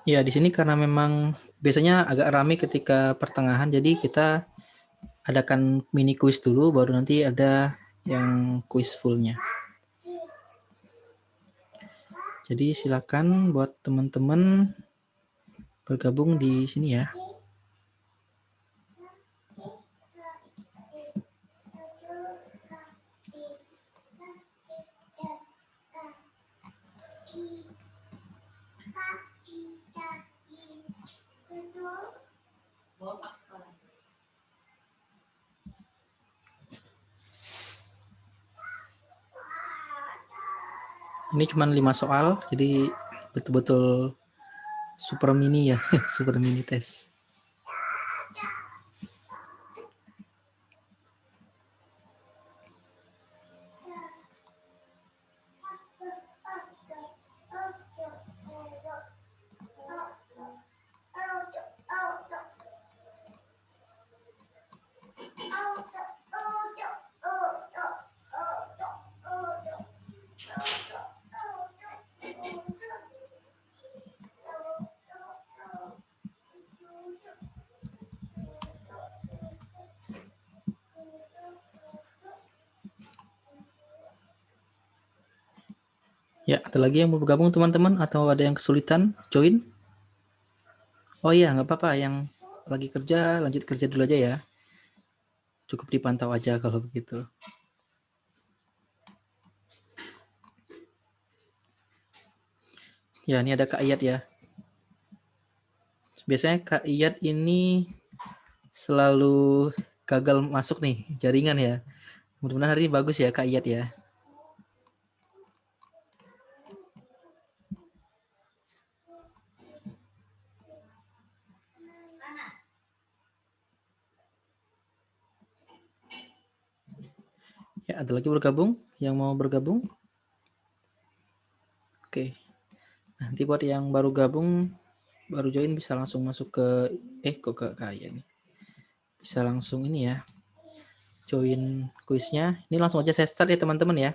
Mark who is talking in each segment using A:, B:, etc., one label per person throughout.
A: Ya, di sini karena memang biasanya agak ramai ketika pertengahan, jadi kita adakan mini kuis dulu, baru nanti ada yang kuis fullnya. Jadi silakan buat teman-teman bergabung di sini ya. Ini cuma 5 soal, jadi betul-betul super mini ya, super mini tes. Ya, ada lagi yang mau bergabung teman-teman atau ada yang kesulitan join? Oh iya, nggak apa-apa. Yang lagi kerja, lanjut kerja dulu aja ya. Cukup dipantau aja kalau begitu. Ya, ini ada Kak Iyat ya. Biasanya Kak Iyat ini selalu gagal masuk nih, jaringan ya. Mudah-mudahan hari ini bagus ya Kak Iyat ya. Ya, ada lagi bergabung? Yang mau bergabung? Oke. Nanti buat yang baru gabung, baru join bisa langsung masuk ke kok ke Iyat nih. Bisa langsung ini ya. Join kuisnya. Ini langsung aja saya start ya teman-teman ya.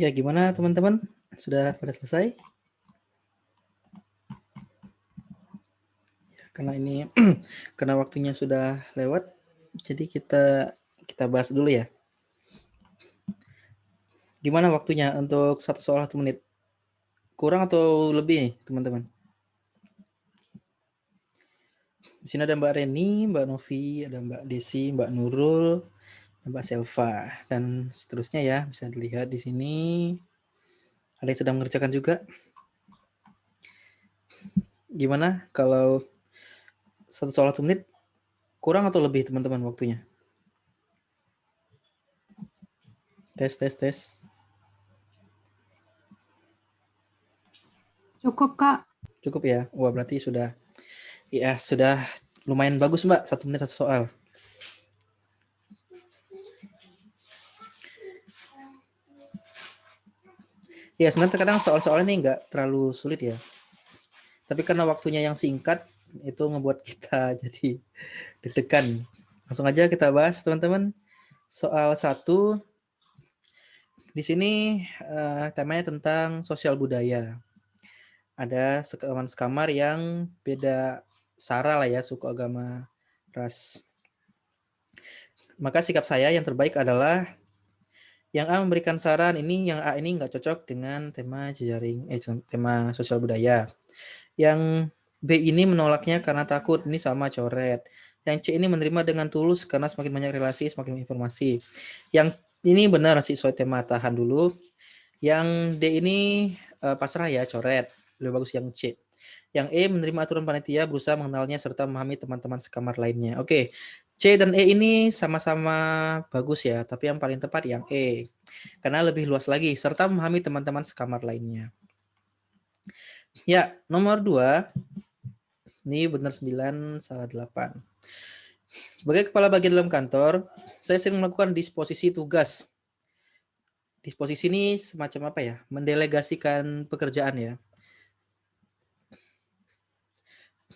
A: Ya, gimana teman-teman? Sudah pada selesai? Ya, karena ini karena waktunya sudah lewat, jadi kita bahas dulu ya. Gimana waktunya untuk satu soal 1 menit? Kurang atau lebih nih, teman-teman? Di sini ada Mbak Reni, Mbak Novi, ada Mbak Desi, Mbak Nurul, Mbak Selva, dan seterusnya ya. Bisa dilihat di sini. Ada yang sedang mengerjakan juga. Gimana kalau satu soal 1 menit kurang atau lebih teman-teman waktunya? Tes, tes, tes.
B: Cukup, Kak.
A: Cukup ya? Wah, berarti sudah lumayan bagus, Mbak. 1 menit satu soal. Ya, sebenarnya kadang soal-soal ini nggak terlalu sulit ya. Tapi karena waktunya yang singkat, itu ngebuat kita jadi deg-degan. Langsung aja kita bahas, teman-teman. Soal 1, di sini temanya tentang sosial budaya. Ada sekawan sekamar yang beda sara lah ya, suku, agama, ras. Maka sikap saya yang terbaik adalah yang A memberikan saran ini, yang A ini nggak cocok dengan tema tema sosial budaya. Yang B ini menolaknya karena takut, ini sama coret. Yang C ini menerima dengan tulus karena semakin banyak relasi, semakin informasi. Yang ini benar sesuai tema, tahan dulu. Yang D ini pasrah ya, coret. Lebih bagus yang C. Yang E menerima aturan panitia, berusaha mengenalnya serta memahami teman-teman sekamar lainnya. Oke, C dan E ini sama-sama bagus ya, tapi yang paling tepat yang E. Karena lebih luas lagi, serta memahami teman-teman sekamar lainnya. Ya, nomor 2. Ini benar 9, salah 8. Sebagai kepala bagian dalam kantor, saya sering melakukan disposisi tugas. Disposisi ini semacam apa ya? Mendelegasikan pekerjaan ya.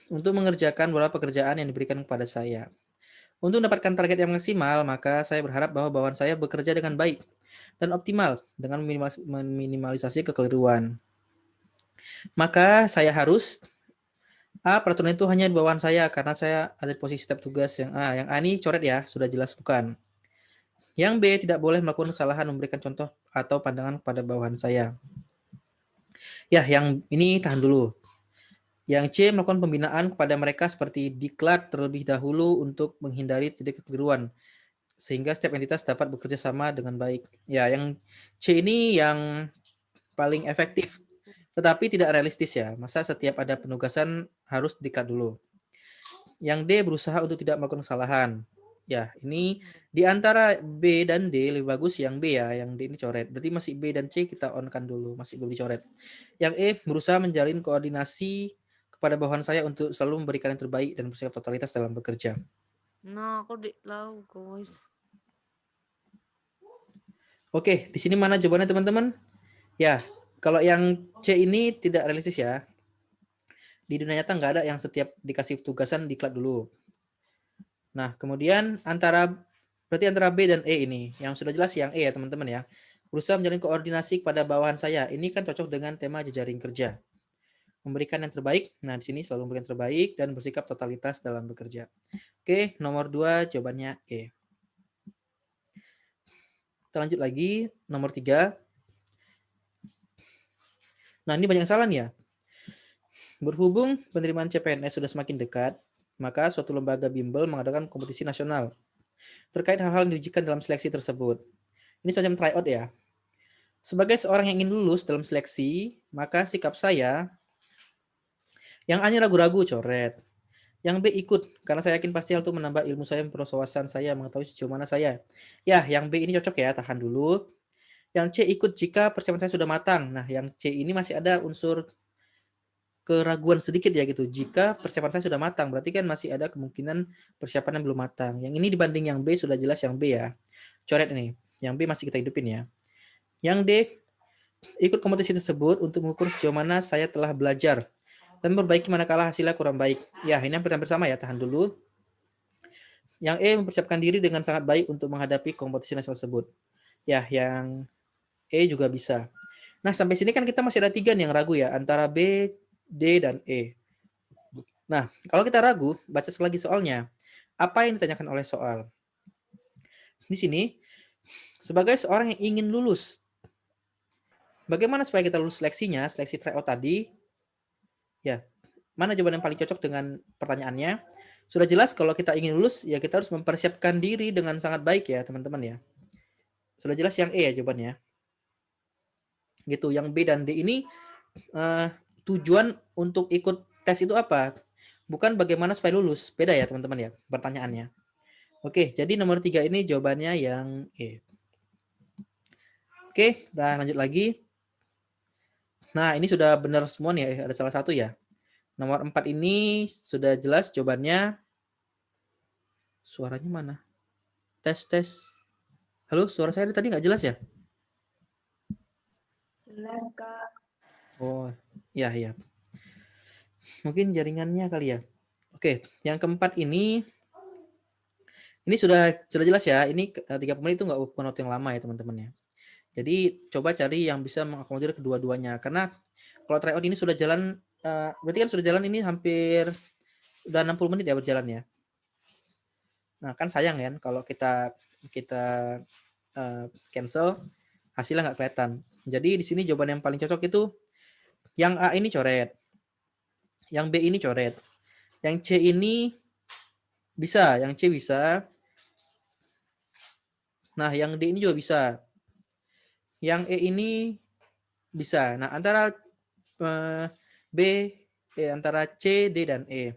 A: Untuk mengerjakan beberapa pekerjaan yang diberikan kepada saya. Untuk mendapatkan target yang maksimal, maka saya berharap bahwa bawahan saya bekerja dengan baik dan optimal dengan meminimalisasi kekeliruan. Maka saya harus peraturan itu hanya di bawahan saya karena saya ada di posisi step tugas yang A. Yang A ini coret ya, sudah jelas bukan. Yang B tidak boleh melakukan kesalahan memberikan contoh atau pandangan kepada bawahan saya. Ya, yang ini tahan dulu. Yang C melakukan pembinaan kepada mereka seperti diklat terlebih dahulu untuk menghindari tidak kekeliruan sehingga setiap entitas dapat bekerja sama dengan baik. Ya, yang C ini yang paling efektif, tetapi tidak realistis ya. Masa setiap ada penugasan harus diklat dulu. Yang D berusaha untuk tidak melakukan kesalahan. Ya, ini di antara B dan D lebih bagus yang B ya, yang D ini coret. Berarti masih B dan C kita on-kan dulu, masih belum dicoret. Yang E berusaha menjalin koordinasi kepada bawahan saya untuk selalu memberikan yang terbaik dan bersikap totalitas dalam bekerja.
B: Nah, aku di tahu, guys.
A: Oke, di sini mana jawabannya teman-teman? Ya, kalau yang C ini tidak realistis ya. Di dunia nyata nggak ada yang setiap dikasih tugasan diklat dulu. Nah, kemudian berarti antara B dan E ini. Yang sudah jelas yang E ya teman-teman ya. Berusaha menjalin koordinasi kepada bawahan saya. Ini kan cocok dengan tema jejaring kerja. Memberikan yang terbaik. Nah, di sini selalu memberikan yang terbaik dan bersikap totalitas dalam bekerja. Oke, nomor 2 jawabannya E. Kita lanjut lagi, nomor 3. Nah, ini banyak salah nih ya. Berhubung penerimaan CPNS sudah semakin dekat, maka suatu lembaga bimbel mengadakan kompetisi nasional terkait hal-hal yang diujikan dalam seleksi tersebut. Ini semacam tryout ya. Sebagai seorang yang ingin lulus dalam seleksi, maka sikap saya yang A ragu-ragu, coret. Yang B ikut, karena saya yakin pasti hal itu menambah ilmu saya, memperluas wawasan saya, mengetahui sejauh mana saya. Ya, yang B ini cocok ya, tahan dulu. Yang C ikut jika persiapan saya sudah matang. Nah, yang C ini masih ada unsur keraguan sedikit ya gitu. Jika persiapan saya sudah matang, berarti kan masih ada kemungkinan persiapan yang belum matang. Yang ini dibanding yang B sudah jelas yang B ya. Coret ini. Yang B masih kita hidupin ya. Yang D, ikut kompetisi tersebut untuk mengukur sejauh mana saya telah belajar dan memperbaiki manakala hasilnya kurang baik. Ya, ini hampir sama ya, tahan dulu. Yang E mempersiapkan diri dengan sangat baik untuk menghadapi kompetisi nasional tersebut. Ya, yang E juga bisa. Nah, sampai sini kan kita masih ada 3 nih yang ragu ya, antara B, D, dan E. Nah, kalau kita ragu, baca sekali lagi soalnya. Apa yang ditanyakan oleh soal? Di sini, sebagai seorang yang ingin lulus, bagaimana supaya kita lulus seleksinya, seleksi tryout tadi? Ya, mana jawaban yang paling cocok dengan pertanyaannya? Sudah jelas kalau kita ingin lulus, ya kita harus mempersiapkan diri dengan sangat baik ya, teman-teman ya. Sudah jelas yang E ya jawabannya. Gitu. Yang B dan D ini eh, tujuan untuk ikut tes itu apa? Bukan bagaimana supaya lulus. Beda ya, teman-teman ya, pertanyaannya. Oke, jadi nomor 3 ini jawabannya yang E. Oke, kita lanjut lagi. Nah, ini sudah benar semua nih, ada salah satu ya. Nomor 4 ini sudah jelas jawabannya. Suaranya mana? Tes, tes. Halo, suara saya tadi nggak jelas ya?
B: Jelas, Kak.
A: Oh, ya, ya. Mungkin jaringannya kali ya. Oke, yang keempat ini sudah jelas ya. Ini 30 menit itu nggak bukan waktu yang lama ya, teman-teman ya. Jadi coba cari yang bisa mengakomodir kedua-duanya. Karena kalau tryout ini sudah jalan, berarti kan sudah jalan ini hampir udah 60 menit ya berjalan ya. Nah kan sayang kan kalau kita kita cancel, hasilnya nggak kelihatan. Jadi di sini jawaban yang paling cocok itu yang A ini coret, yang B ini coret, yang C ini bisa, yang C bisa. Nah yang D ini juga bisa, yang E ini bisa. Nah antara B, antara C, D dan E.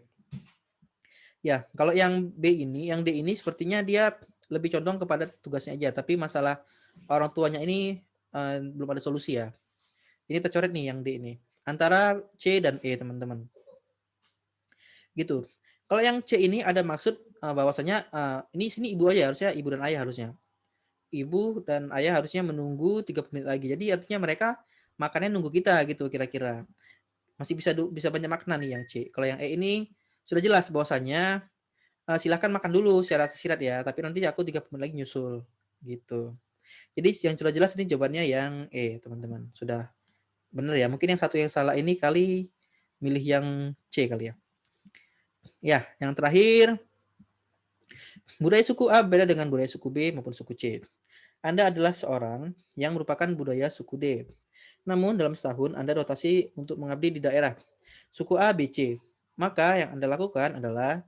A: Ya, kalau yang B ini, yang D ini sepertinya dia lebih condong kepada tugasnya aja, tapi masalah orang tuanya ini belum ada solusi ya. Ini tercoret nih yang D ini. Antara C dan E, teman-teman. Gitu. Kalau yang C ini ada maksud bahwasanya ini sini ibu aja harusnya, ibu dan ayah harusnya. Ibu dan ayah harusnya menunggu 30 menit lagi. Jadi artinya mereka makannya nunggu kita gitu kira-kira. Masih bisa banyak makna nih yang C. Kalau yang E ini sudah jelas bahwasanya silahkan makan dulu secara tersirat ya, tapi nanti aku 30 menit lagi nyusul gitu. Jadi yang sudah jelas ini jawabannya yang E, teman-teman. Sudah benar ya. Mungkin yang satu yang salah ini kali milih yang C kali ya. Ya, yang terakhir, budaya suku A beda dengan budaya suku B maupun suku C. Anda adalah seorang yang merupakan budaya suku D. Namun dalam setahun Anda rotasi untuk mengabdi di daerah suku A, B, C. Maka yang Anda lakukan adalah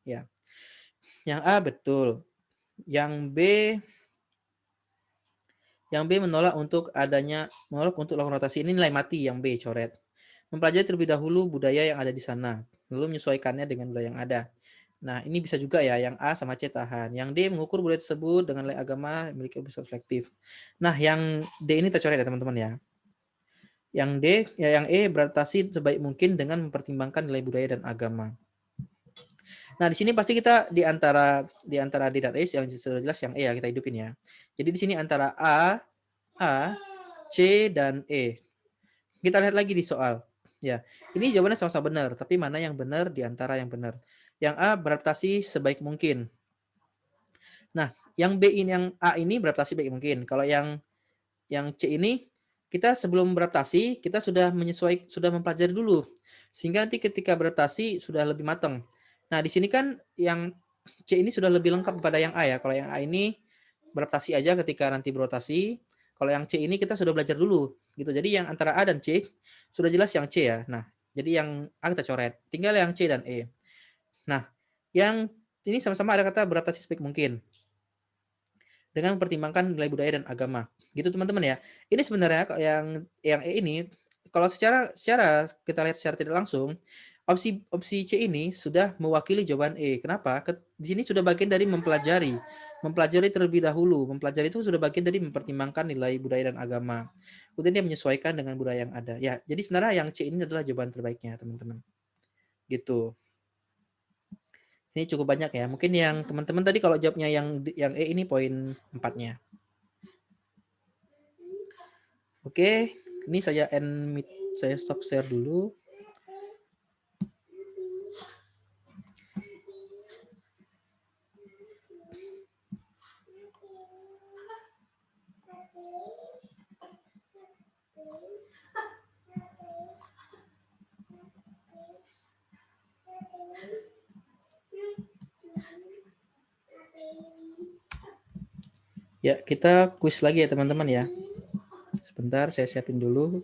A: ya, yang A betul, yang B menolak untuk lakukan rotasi ini nilai mati yang B coret. Mempelajari terlebih dahulu budaya yang ada di sana, lalu menyesuaikannya dengan budaya yang ada. Nah, ini bisa juga ya, yang A sama C tahan. Yang D mengukur budaya tersebut dengan nilai agama memiliki unsur selektif. Nah, yang D ini tercoret ya teman-teman ya. Yang D, ya yang E beradaptasi sebaik mungkin dengan mempertimbangkan nilai budaya dan agama. Nah, di sini pasti kita di antara D dan E yang sudah jelas yang E ya kita hidupin ya. Jadi di sini antara A, C, dan E. Kita lihat lagi di soal. Ya, ini jawabannya sama-sama benar, tapi mana yang benar di antara yang benar? Yang A beradaptasi sebaik mungkin. Nah, yang B ini yang A ini beradaptasi baik mungkin. Kalau yang C ini kita sebelum beradaptasi kita sudah mempelajari dulu sehingga nanti ketika beradaptasi sudah lebih matang. Nah, di sini kan yang C ini sudah lebih lengkap daripada yang A ya. Kalau yang A ini beradaptasi aja ketika nanti berotasi. Kalau yang C ini kita sudah belajar dulu gitu. Jadi yang antara A dan C sudah jelas yang C ya. Nah, jadi yang A kita coret. Tinggal yang C dan E. Nah, yang ini sama-sama ada kata beradaptasi sebaik mungkin dengan mempertimbangkan nilai budaya dan agama. Gitu teman-teman ya. Ini sebenarnya yang E ini kalau secara secara kita lihat secara tidak langsung opsi opsi C ini sudah mewakili jawaban E. Kenapa? Di sini sudah bagian dari mempelajari. Mempelajari terlebih dahulu. Mempelajari itu sudah bagian dari mempertimbangkan nilai budaya dan agama. Kemudian dia menyesuaikan dengan budaya yang ada. Ya, jadi sebenarnya yang C ini adalah jawaban terbaiknya, teman-teman. Gitu. Ini cukup banyak ya. Mungkin yang teman-teman tadi kalau jawabnya yang E ini poin 4-nya. Oke, ini saya saya stop share dulu. Ya, kita kuis lagi ya teman-teman ya. Sebentar, saya siapin dulu.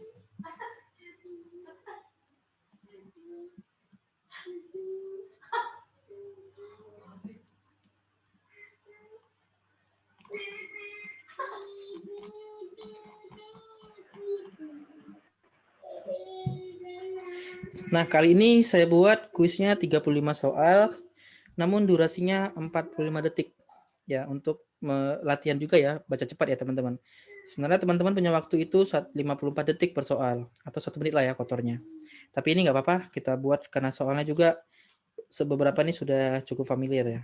A: Nah, kali ini saya buat kuisnya 35 soal, namun durasinya 45 detik. Ya, untuk latihan juga ya, baca cepat ya teman-teman. Sebenarnya teman-teman punya waktu itu 54 detik per soal, atau 1 menit lah ya kotornya. Tapi ini nggak apa-apa, kita buat karena soalnya juga beberapa ini sudah cukup familiar ya.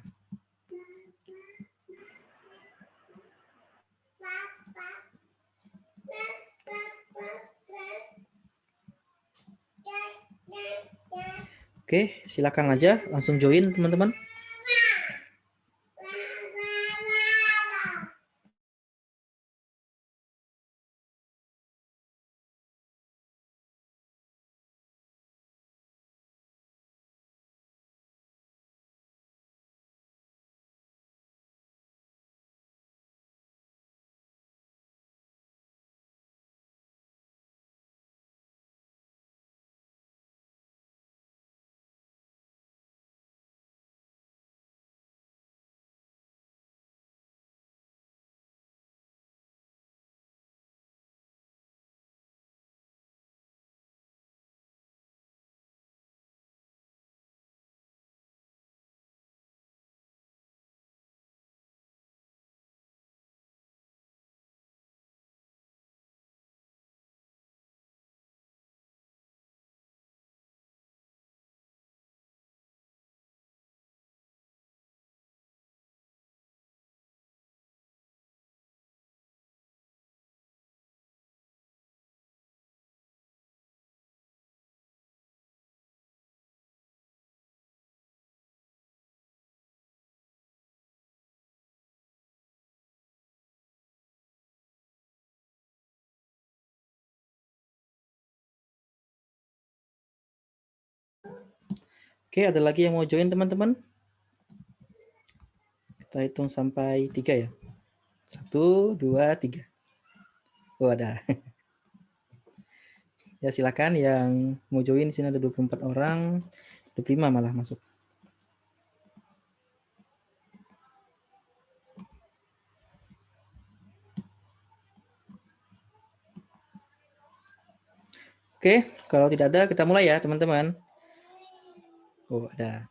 A: Oke, silakan aja langsung join teman-teman. Oke, ada lagi yang mau join teman-teman? Kita hitung sampai 3 ya. 1, 2, 3. Oh, ada. Ya, silakan yang mau join. Di sini ada 24 orang, 25 malah masuk. Oke, kalau tidak ada kita mulai ya teman-teman. Oh, ada.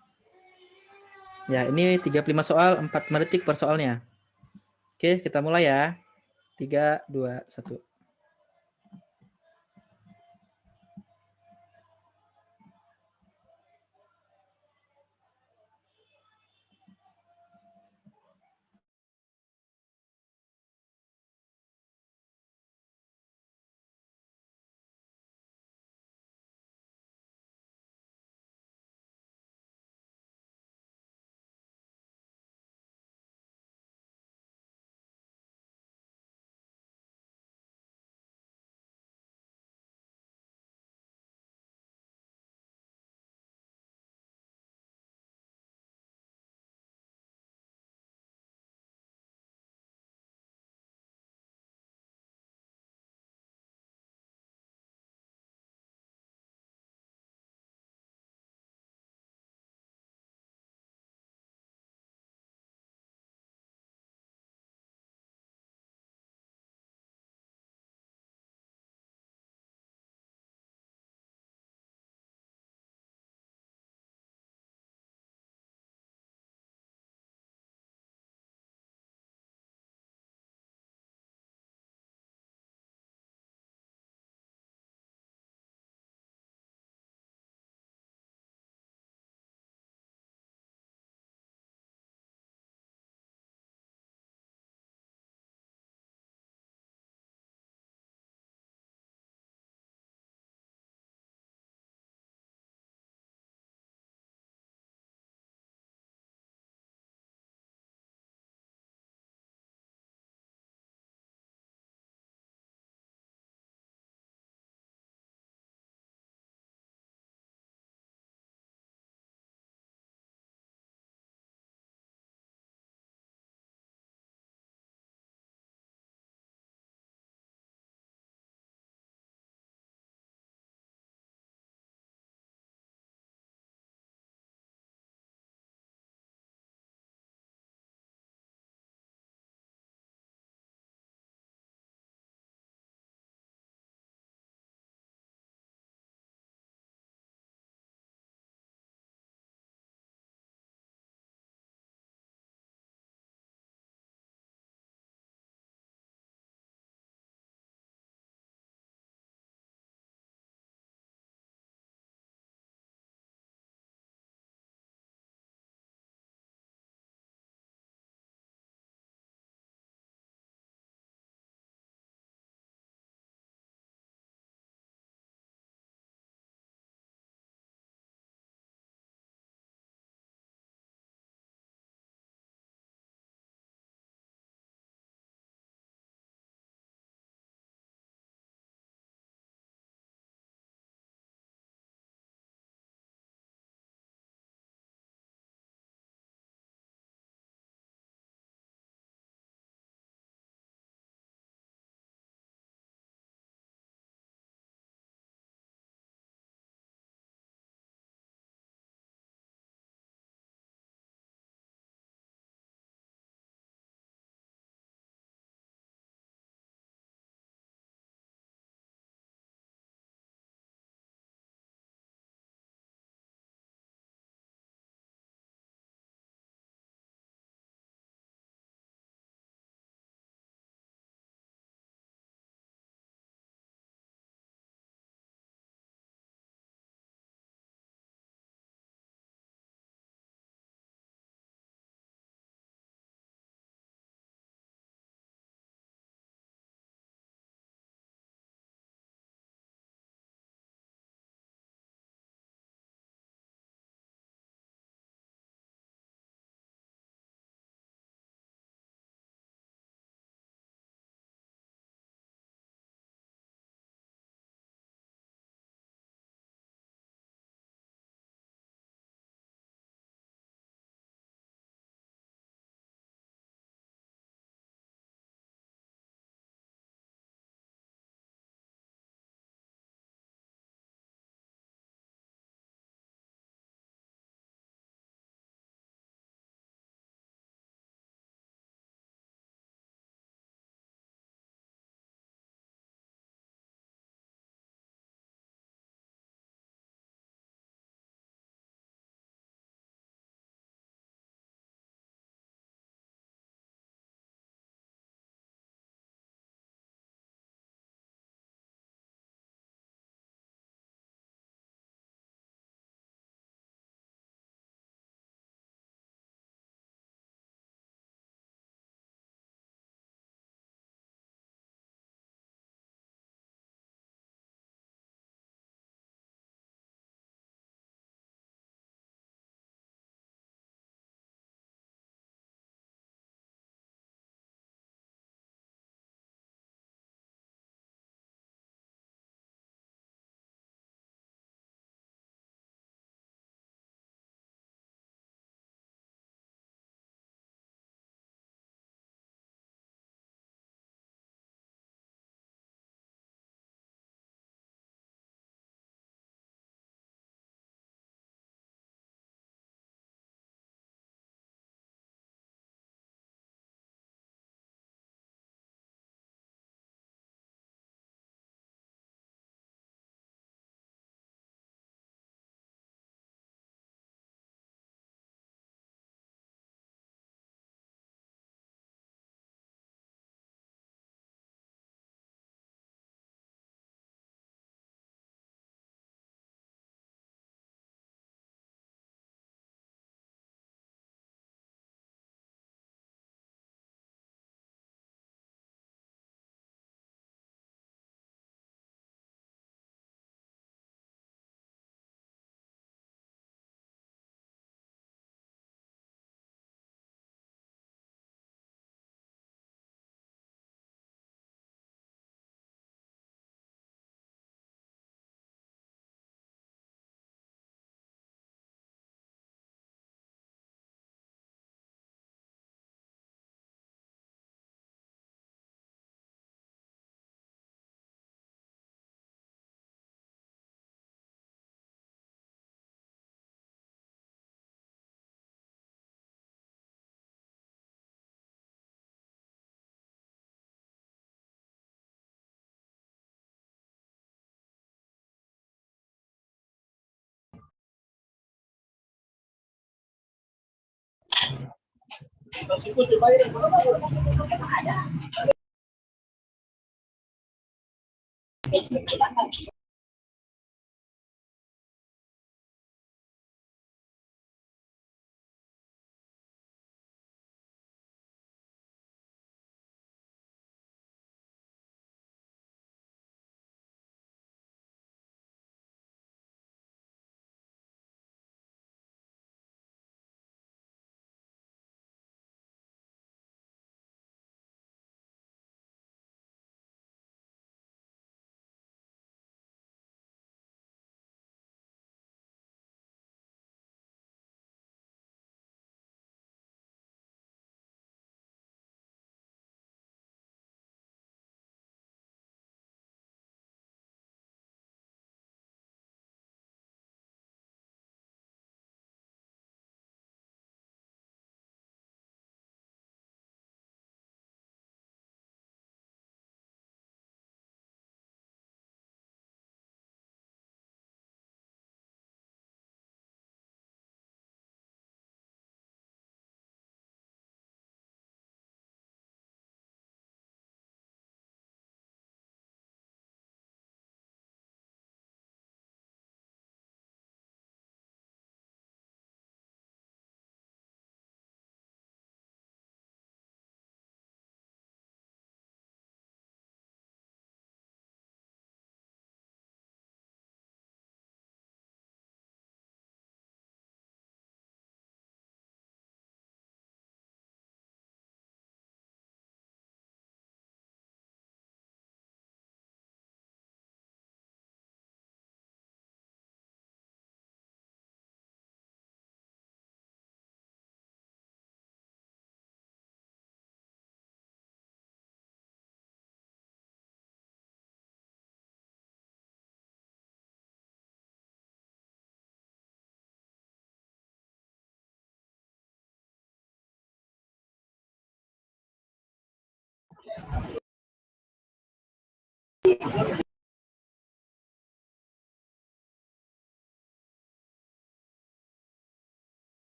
A: Ya, ini 35 soal, 4 detik per soalnya. Oke, kita mulai ya. 3, 2, 1.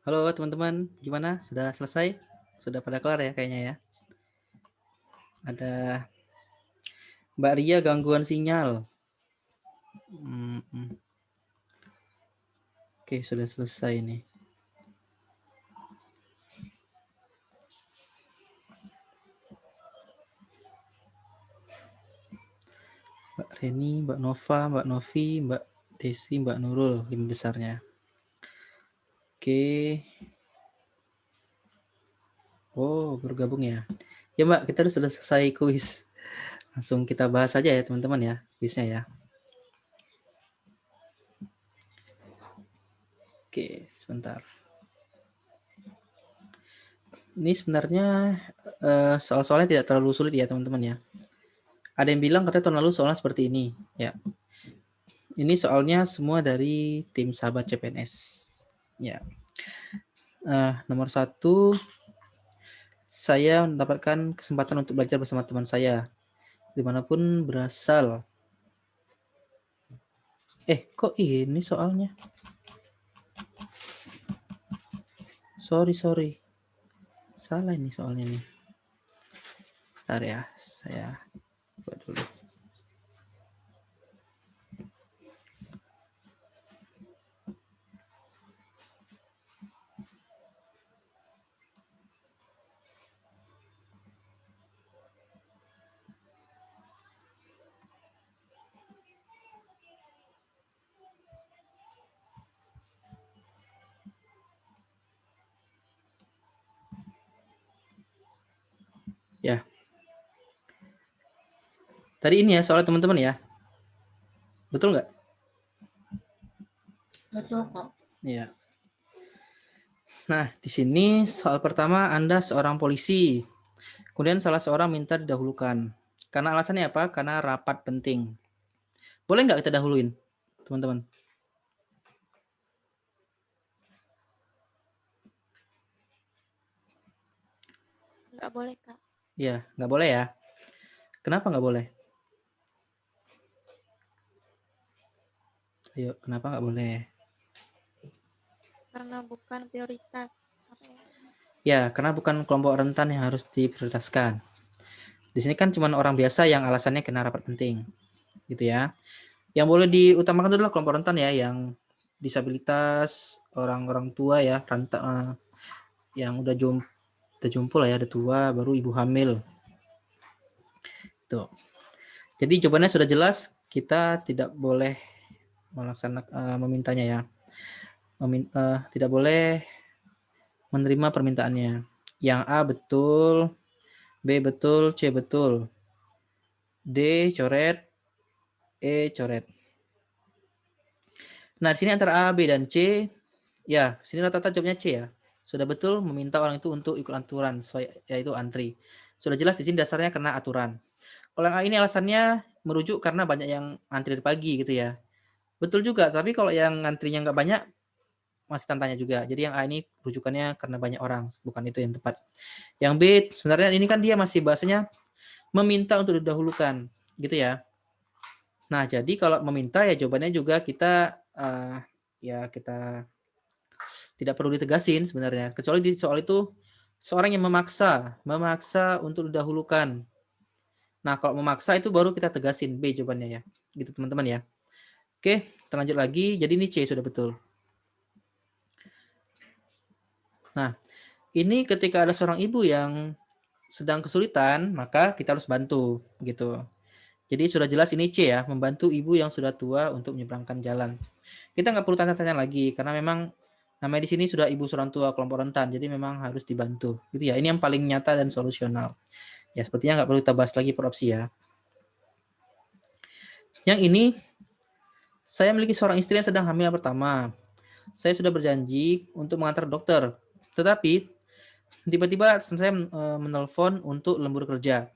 A: Halo teman-teman, gimana? Sudah selesai? Sudah pada kelar ya kayaknya ya? Ada Mbak Ria gangguan sinyal. Oke, sudah selesai nih. Mbak Reni, Mbak Nova, Mbak Novi, Mbak Desi, Mbak Nurul, 5 besarnya. Oke. Oh, bergabung ya. Ya Mbak, kita sudah selesai kuis. Langsung kita bahas aja ya teman-teman ya, kuisnya ya. Oke, sebentar. Ini sebenarnya soal-soalnya tidak terlalu sulit ya teman-teman ya. Ada yang bilang katanya tahun lalu soalnya seperti ini ya. Ini soalnya semua dari tim sahabat CPNS. Ya. Nomor 1, saya mendapatkan kesempatan untuk belajar bersama teman saya dimanapun berasal. Kok ini soalnya? Sorry. Salah ini soalnya nih. Bentar ya, saya buat dulu. Ya. Tadi ini ya soal teman-teman ya. Betul nggak?
B: Betul kok.
A: Iya. Nah, di sini soal pertama Anda seorang polisi. Kemudian salah seorang minta didahulukan. Karena alasannya apa? Karena rapat penting. Boleh nggak kita dahuluin, teman-teman?
B: Nggak boleh, Kak.
A: Iya, nggak boleh ya. Kenapa nggak boleh? Ayo, kenapa nggak boleh?
B: Karena bukan prioritas.
A: Ya, karena bukan kelompok rentan yang harus diprioritaskan. Di sini kan cuma orang biasa yang alasannya kena rapat penting, gitu ya. Yang boleh diutamakan adalah kelompok rentan ya, yang disabilitas, orang-orang tua ya, rentan, yang udah jompo lah ya, ada tua, baru ibu hamil. Tuh. Jadi jawabannya sudah jelas, kita tidak boleh melaksanakan memintanya ya. Tidak boleh menerima permintaannya. Yang A betul, B betul, C betul. D coret, E coret. Nah, di sini antara A, B, dan C, ya, sini rata-rata jawabnya C ya. Sudah betul meminta orang itu untuk ikut aturan, yaitu antri. Sudah jelas di sini dasarnya karena aturan. Kalau yang A ini alasannya merujuk karena banyak yang antri dari pagi gitu ya. Betul juga, tapi kalau yang antrinya nggak banyak, masih tanya juga. Jadi yang A ini rujukannya karena banyak orang, bukan itu yang tepat. Yang B sebenarnya ini kan dia masih bahasanya meminta untuk didahulukan, gitu ya. Nah, jadi kalau meminta ya jawabannya juga kita ya kita tidak perlu ditegasin sebenarnya. Kecuali di soal itu seorang yang memaksa untuk didahulukan. Nah, kalau memaksa itu baru kita tegasin B jawabannya ya. Gitu teman-teman ya. Oke, kita lanjut lagi. Jadi ini C sudah betul. Nah, ini ketika ada seorang ibu yang sedang kesulitan, maka kita harus bantu gitu. Jadi sudah jelas ini C ya, membantu ibu yang sudah tua untuk menyeberangkan jalan. Kita nggak perlu tanya-tanya lagi karena memang namanya di sini sudah ibu seorang tua kelompok rentan, jadi memang harus dibantu. Gitu ya. Ini yang paling nyata dan solusional. Ya sepertinya nggak perlu kita bahas lagi per opsi ya. Yang ini saya memiliki seorang istri yang sedang hamil pertama. Saya sudah berjanji untuk mengantar dokter, tetapi tiba-tiba saya menelpon untuk lembur kerja.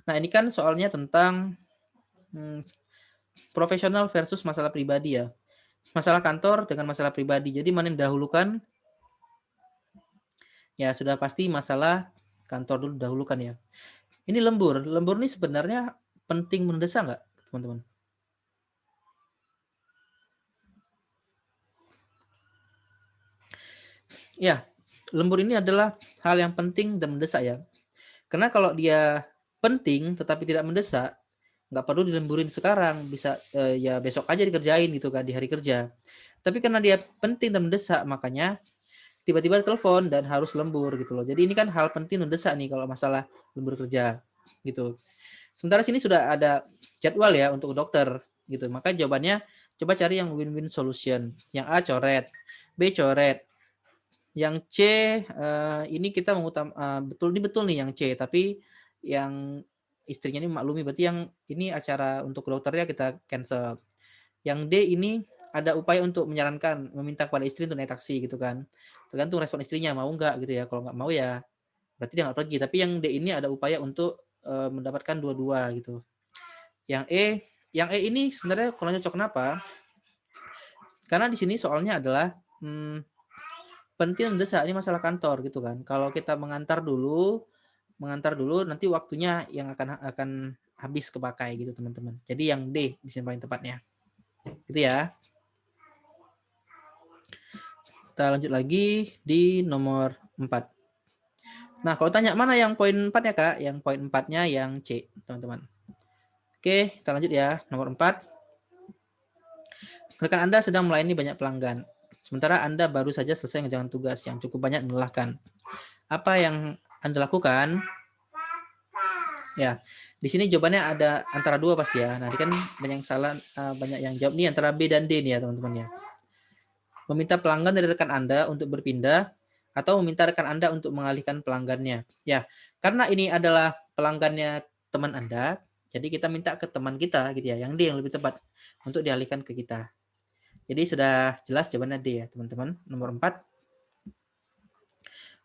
A: Nah ini kan soalnya tentang profesional versus masalah pribadi ya. Masalah kantor dengan masalah pribadi. Jadi mana yang didahulukan? Ya sudah pasti masalah kantor dulu dahulukan ya. Ini lembur. Lembur ini sebenarnya penting mendesak nggak, teman-teman? Ya, lembur ini adalah hal yang penting dan mendesak ya. Karena kalau dia penting tetapi tidak mendesak, nggak perlu dilemburin sekarang, bisa ya besok aja dikerjain gitu kan di hari kerja. Tapi karena dia penting dan mendesak, makanya tiba-tiba telepon dan harus lembur gitu loh. Jadi ini kan hal penting dan mendesak nih kalau masalah lembur kerja gitu. Sementara sini sudah ada jadwal ya untuk dokter gitu. Maka jawabannya coba cari yang win-win solution. Yang A coret, B coret, yang C ini kita betul ini betul nih yang C, tapi yang istrinya ini maklumi berarti yang ini acara untuk dokternya kita cancel. Yang D ini ada upaya untuk menyarankan meminta kepada istri untuk naik taksi gitu kan. Tergantung respon istrinya mau nggak gitu ya. Kalau nggak mau ya berarti dia nggak pergi. Tapi yang D ini ada upaya untuk mendapatkan dua-dua gitu. Yang E ini sebenarnya kurang cocok kenapa? Karena di sini soalnya adalah penting mendesak ini masalah kantor gitu kan. Kalau kita mengantar dulu nanti waktunya yang akan habis kepakai gitu teman-teman. Jadi yang D di sini paling tepatnya. Gitu ya. Kita lanjut lagi di nomor 4. Nah, kalau tanya mana yang poin 4-nya, Kak? Yang poin 4-nya yang C, teman-teman. Oke, kita lanjut ya. Nomor 4. Rekan Anda sedang melayani banyak pelanggan. Sementara Anda baru saja selesai mengerjakan tugas yang cukup banyak melelahkan. Apa yang Anda lakukan? Ya, di sini jawabannya ada antara dua pasti ya. Nanti kan banyak yang salah, banyak yang jawab nih antara B dan D nih ya teman-teman ya. Meminta pelanggan dari rekan Anda untuk berpindah atau meminta rekan Anda untuk mengalihkan pelanggannya. Ya, karena ini adalah pelanggannya teman Anda, jadi kita minta ke teman kita gitu ya, yang D yang lebih tepat untuk dialihkan ke kita. Jadi sudah jelas jawabannya D ya, teman-teman. Nomor 4.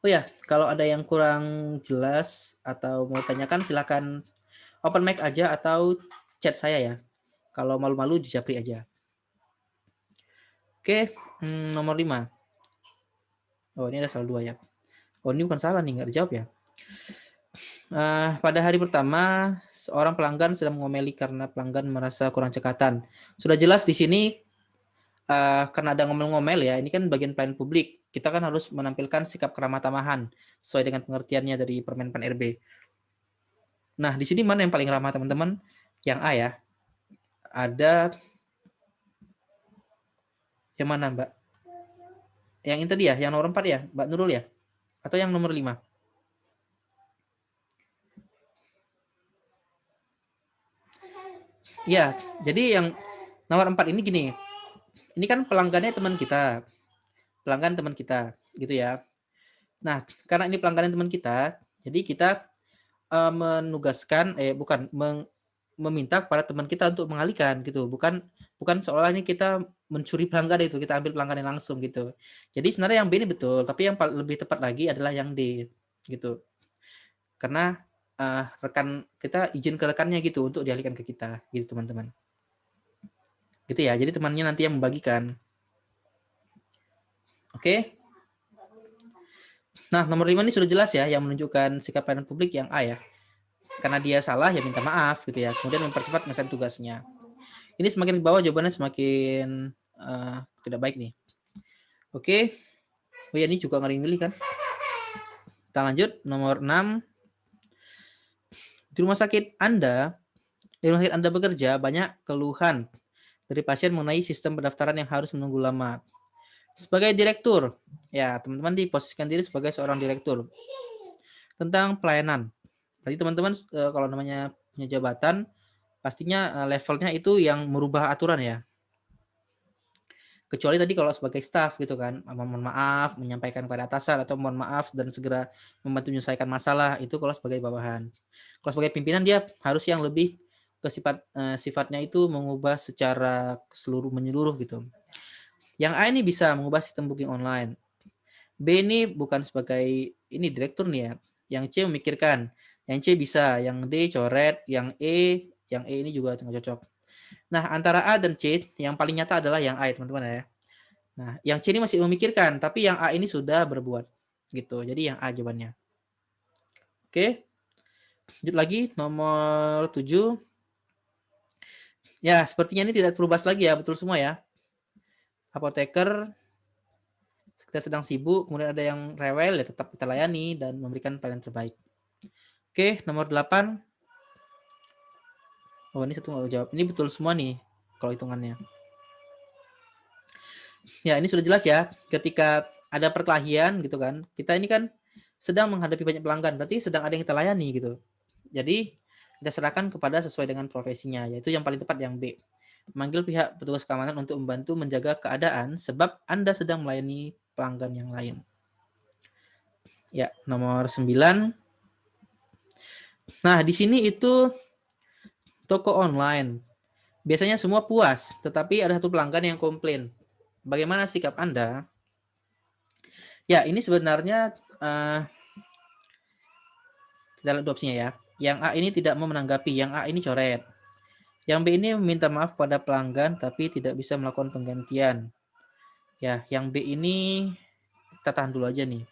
A: Oh ya, kalau ada yang kurang jelas atau mau tanyakan silakan open mic aja atau chat saya ya. Kalau malu-malu di japri aja. Oke, nomor 5. Oh, ini ada salah 2 ya. Oh, ini bukan salah nih, nggak dijawab ya. Pada hari pertama, seorang pelanggan sedang mengomeli karena pelanggan merasa kurang cekatan. Sudah jelas di sini karena ada ngomel-ngomel ya, ini kan bagian pelayanan publik. Kita kan harus menampilkan sikap keramah tamahan sesuai dengan pengertiannya dari Permen Pan RB. Nah, di sini mana yang paling ramah teman-teman? Yang A ya. Ada yang mana, Mbak? Yang ini tadi ya, yang nomor 4 ya, Mbak Nurul ya? Atau yang nomor 5? Ya, jadi yang nomor 4 ini gini. Ini kan pelanggannya teman kita. Pelanggan teman kita, gitu ya. Nah, karena ini pelanggan teman kita, jadi kita bukan meminta kepada teman kita untuk mengalihkan gitu. Bukan seolah ini kita mencuri pelanggan itu, kita ambil pelanggan yang langsung gitu. Jadi sebenarnya yang B ini betul, tapi yang lebih tepat lagi adalah yang D gitu. Karena rekan kita izin ke rekannya gitu untuk dialihkan ke kita gitu teman-teman. Gitu ya. Jadi temannya nanti yang membagikan. Oke. Nah, nomor 5 ini sudah jelas ya yang menunjukkan sikap pelayanan publik yang A ya. Karena dia salah ya minta maaf gitu ya. Kemudian mempercepat menyelesaikan tugasnya. Ini semakin ke bawah jawabannya semakin tidak baik nih. Oke. Oh ya, ini juga ngeri milih kan. Kita lanjut nomor 6. Di rumah sakit Anda bekerja banyak keluhan dari pasien mengenai sistem pendaftaran yang harus menunggu lama. Sebagai direktur, ya teman-teman diposisikan diri sebagai seorang direktur tentang pelayanan. Berarti teman-teman kalau namanya punya jabatan, pastinya levelnya itu yang merubah aturan ya. Kecuali tadi kalau sebagai staff gitu kan, mohon maaf menyampaikan kepada atasan atau mohon maaf dan segera membantu menyelesaikan masalah, itu kalau sebagai bawahan. Kalau sebagai pimpinan dia harus yang lebih ke sifatnya itu mengubah secara menyeluruh gitu. Yang A ini bisa mengubah sistem booking online. B ini bukan sebagai ini direktur nih ya. Yang C memikirkan. Yang C bisa, yang D coret, yang E ini juga tengah cocok. Nah, antara A dan C yang paling nyata adalah yang A ya, teman-teman ya. Nah, yang C ini masih memikirkan, tapi yang A ini sudah berbuat. Gitu. Jadi yang A jawabannya. Oke. Lanjut lagi nomor 7. Ya, sepertinya ini tidak perlu bahas lagi ya, betul semua ya. Apoteker kita sedang sibuk, kemudian ada yang rewel, ya tetap kita layani dan memberikan pelayanan terbaik. Oke, nomor 8. Oh, ini satu nggak jawab. Ini betul semua nih kalau hitungannya. Ya, ini sudah jelas ya. Ketika ada perkelahian gitu kan, kita ini kan sedang menghadapi banyak pelanggan, berarti sedang ada yang kita layani gitu. Jadi, kita serahkan kepada sesuai dengan profesinya, yaitu yang paling tepat yang B. Memanggil pihak petugas keamanan untuk membantu menjaga keadaan sebab Anda sedang melayani pelanggan yang lain. Ya, nomor 9. Nah, di sini itu toko online. Biasanya semua puas, tetapi ada satu pelanggan yang komplain. Bagaimana sikap Anda? Ya, ini sebenarnya kita lihat opsinya ya. Yang A ini tidak mau menanggapi, yang A ini coret. Yang B ini meminta maaf pada pelanggan tapi tidak bisa melakukan penggantian. Ya, yang B ini kita tahan dulu aja nih.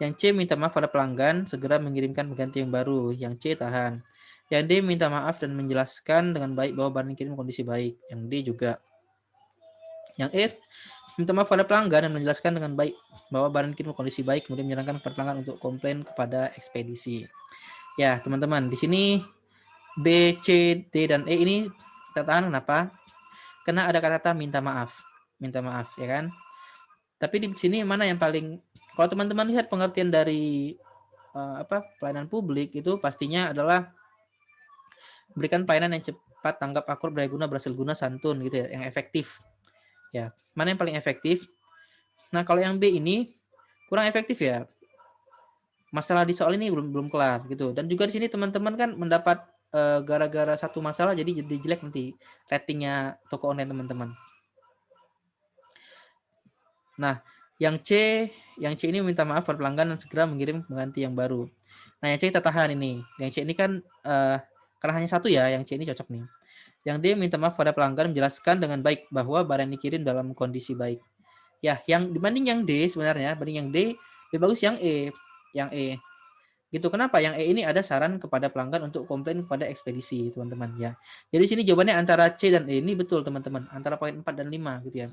A: Yang C minta maaf pada pelanggan, segera mengirimkan pengganti yang baru. Yang C tahan. Yang D minta maaf dan menjelaskan dengan baik bahwa barang dikirim kondisi baik. Yang D juga. Yang E minta maaf pada pelanggan dan menjelaskan dengan baik bahwa barang dikirim kondisi baik, kemudian menyarankan kepada pelanggan untuk komplain kepada ekspedisi. Ya, teman-teman, di sini B, C, D, dan E ini kita tahan kenapa? Karena ada kata-kata minta maaf. Minta maaf, ya kan? Tapi di sini mana yang paling, kalau teman-teman lihat pengertian dari pelayanan publik itu pastinya adalah berikan pelayanan yang cepat, tanggap, akur, berdaya guna, berhasil guna, santun gitu ya, yang efektif. Ya, mana yang paling efektif? Nah, kalau yang B ini kurang efektif ya. Masalah di soal ini belum kelar gitu. Dan juga di sini teman-teman kan mendapat gara-gara satu masalah jadi jelek nanti ratingnya toko online teman-teman. Nah, yang C ini minta maaf pada pelanggan dan segera mengirim pengganti yang baru. Nah, yang C kita tahan ini. Yang C ini kan karena hanya satu ya, yang C ini cocok nih. Yang D minta maaf pada pelanggan, menjelaskan dengan baik bahwa barang yang dikirim dalam kondisi baik. Ya, yang dibanding yang D sebenarnya, banding yang D lebih bagus yang E. Yang E. Gitu. Kenapa? Yang E ini ada saran kepada pelanggan untuk komplain kepada ekspedisi, teman-teman ya. Jadi sini jawabannya antara C dan E ini betul, teman-teman. Antara poin 4 dan 5 gitu ya.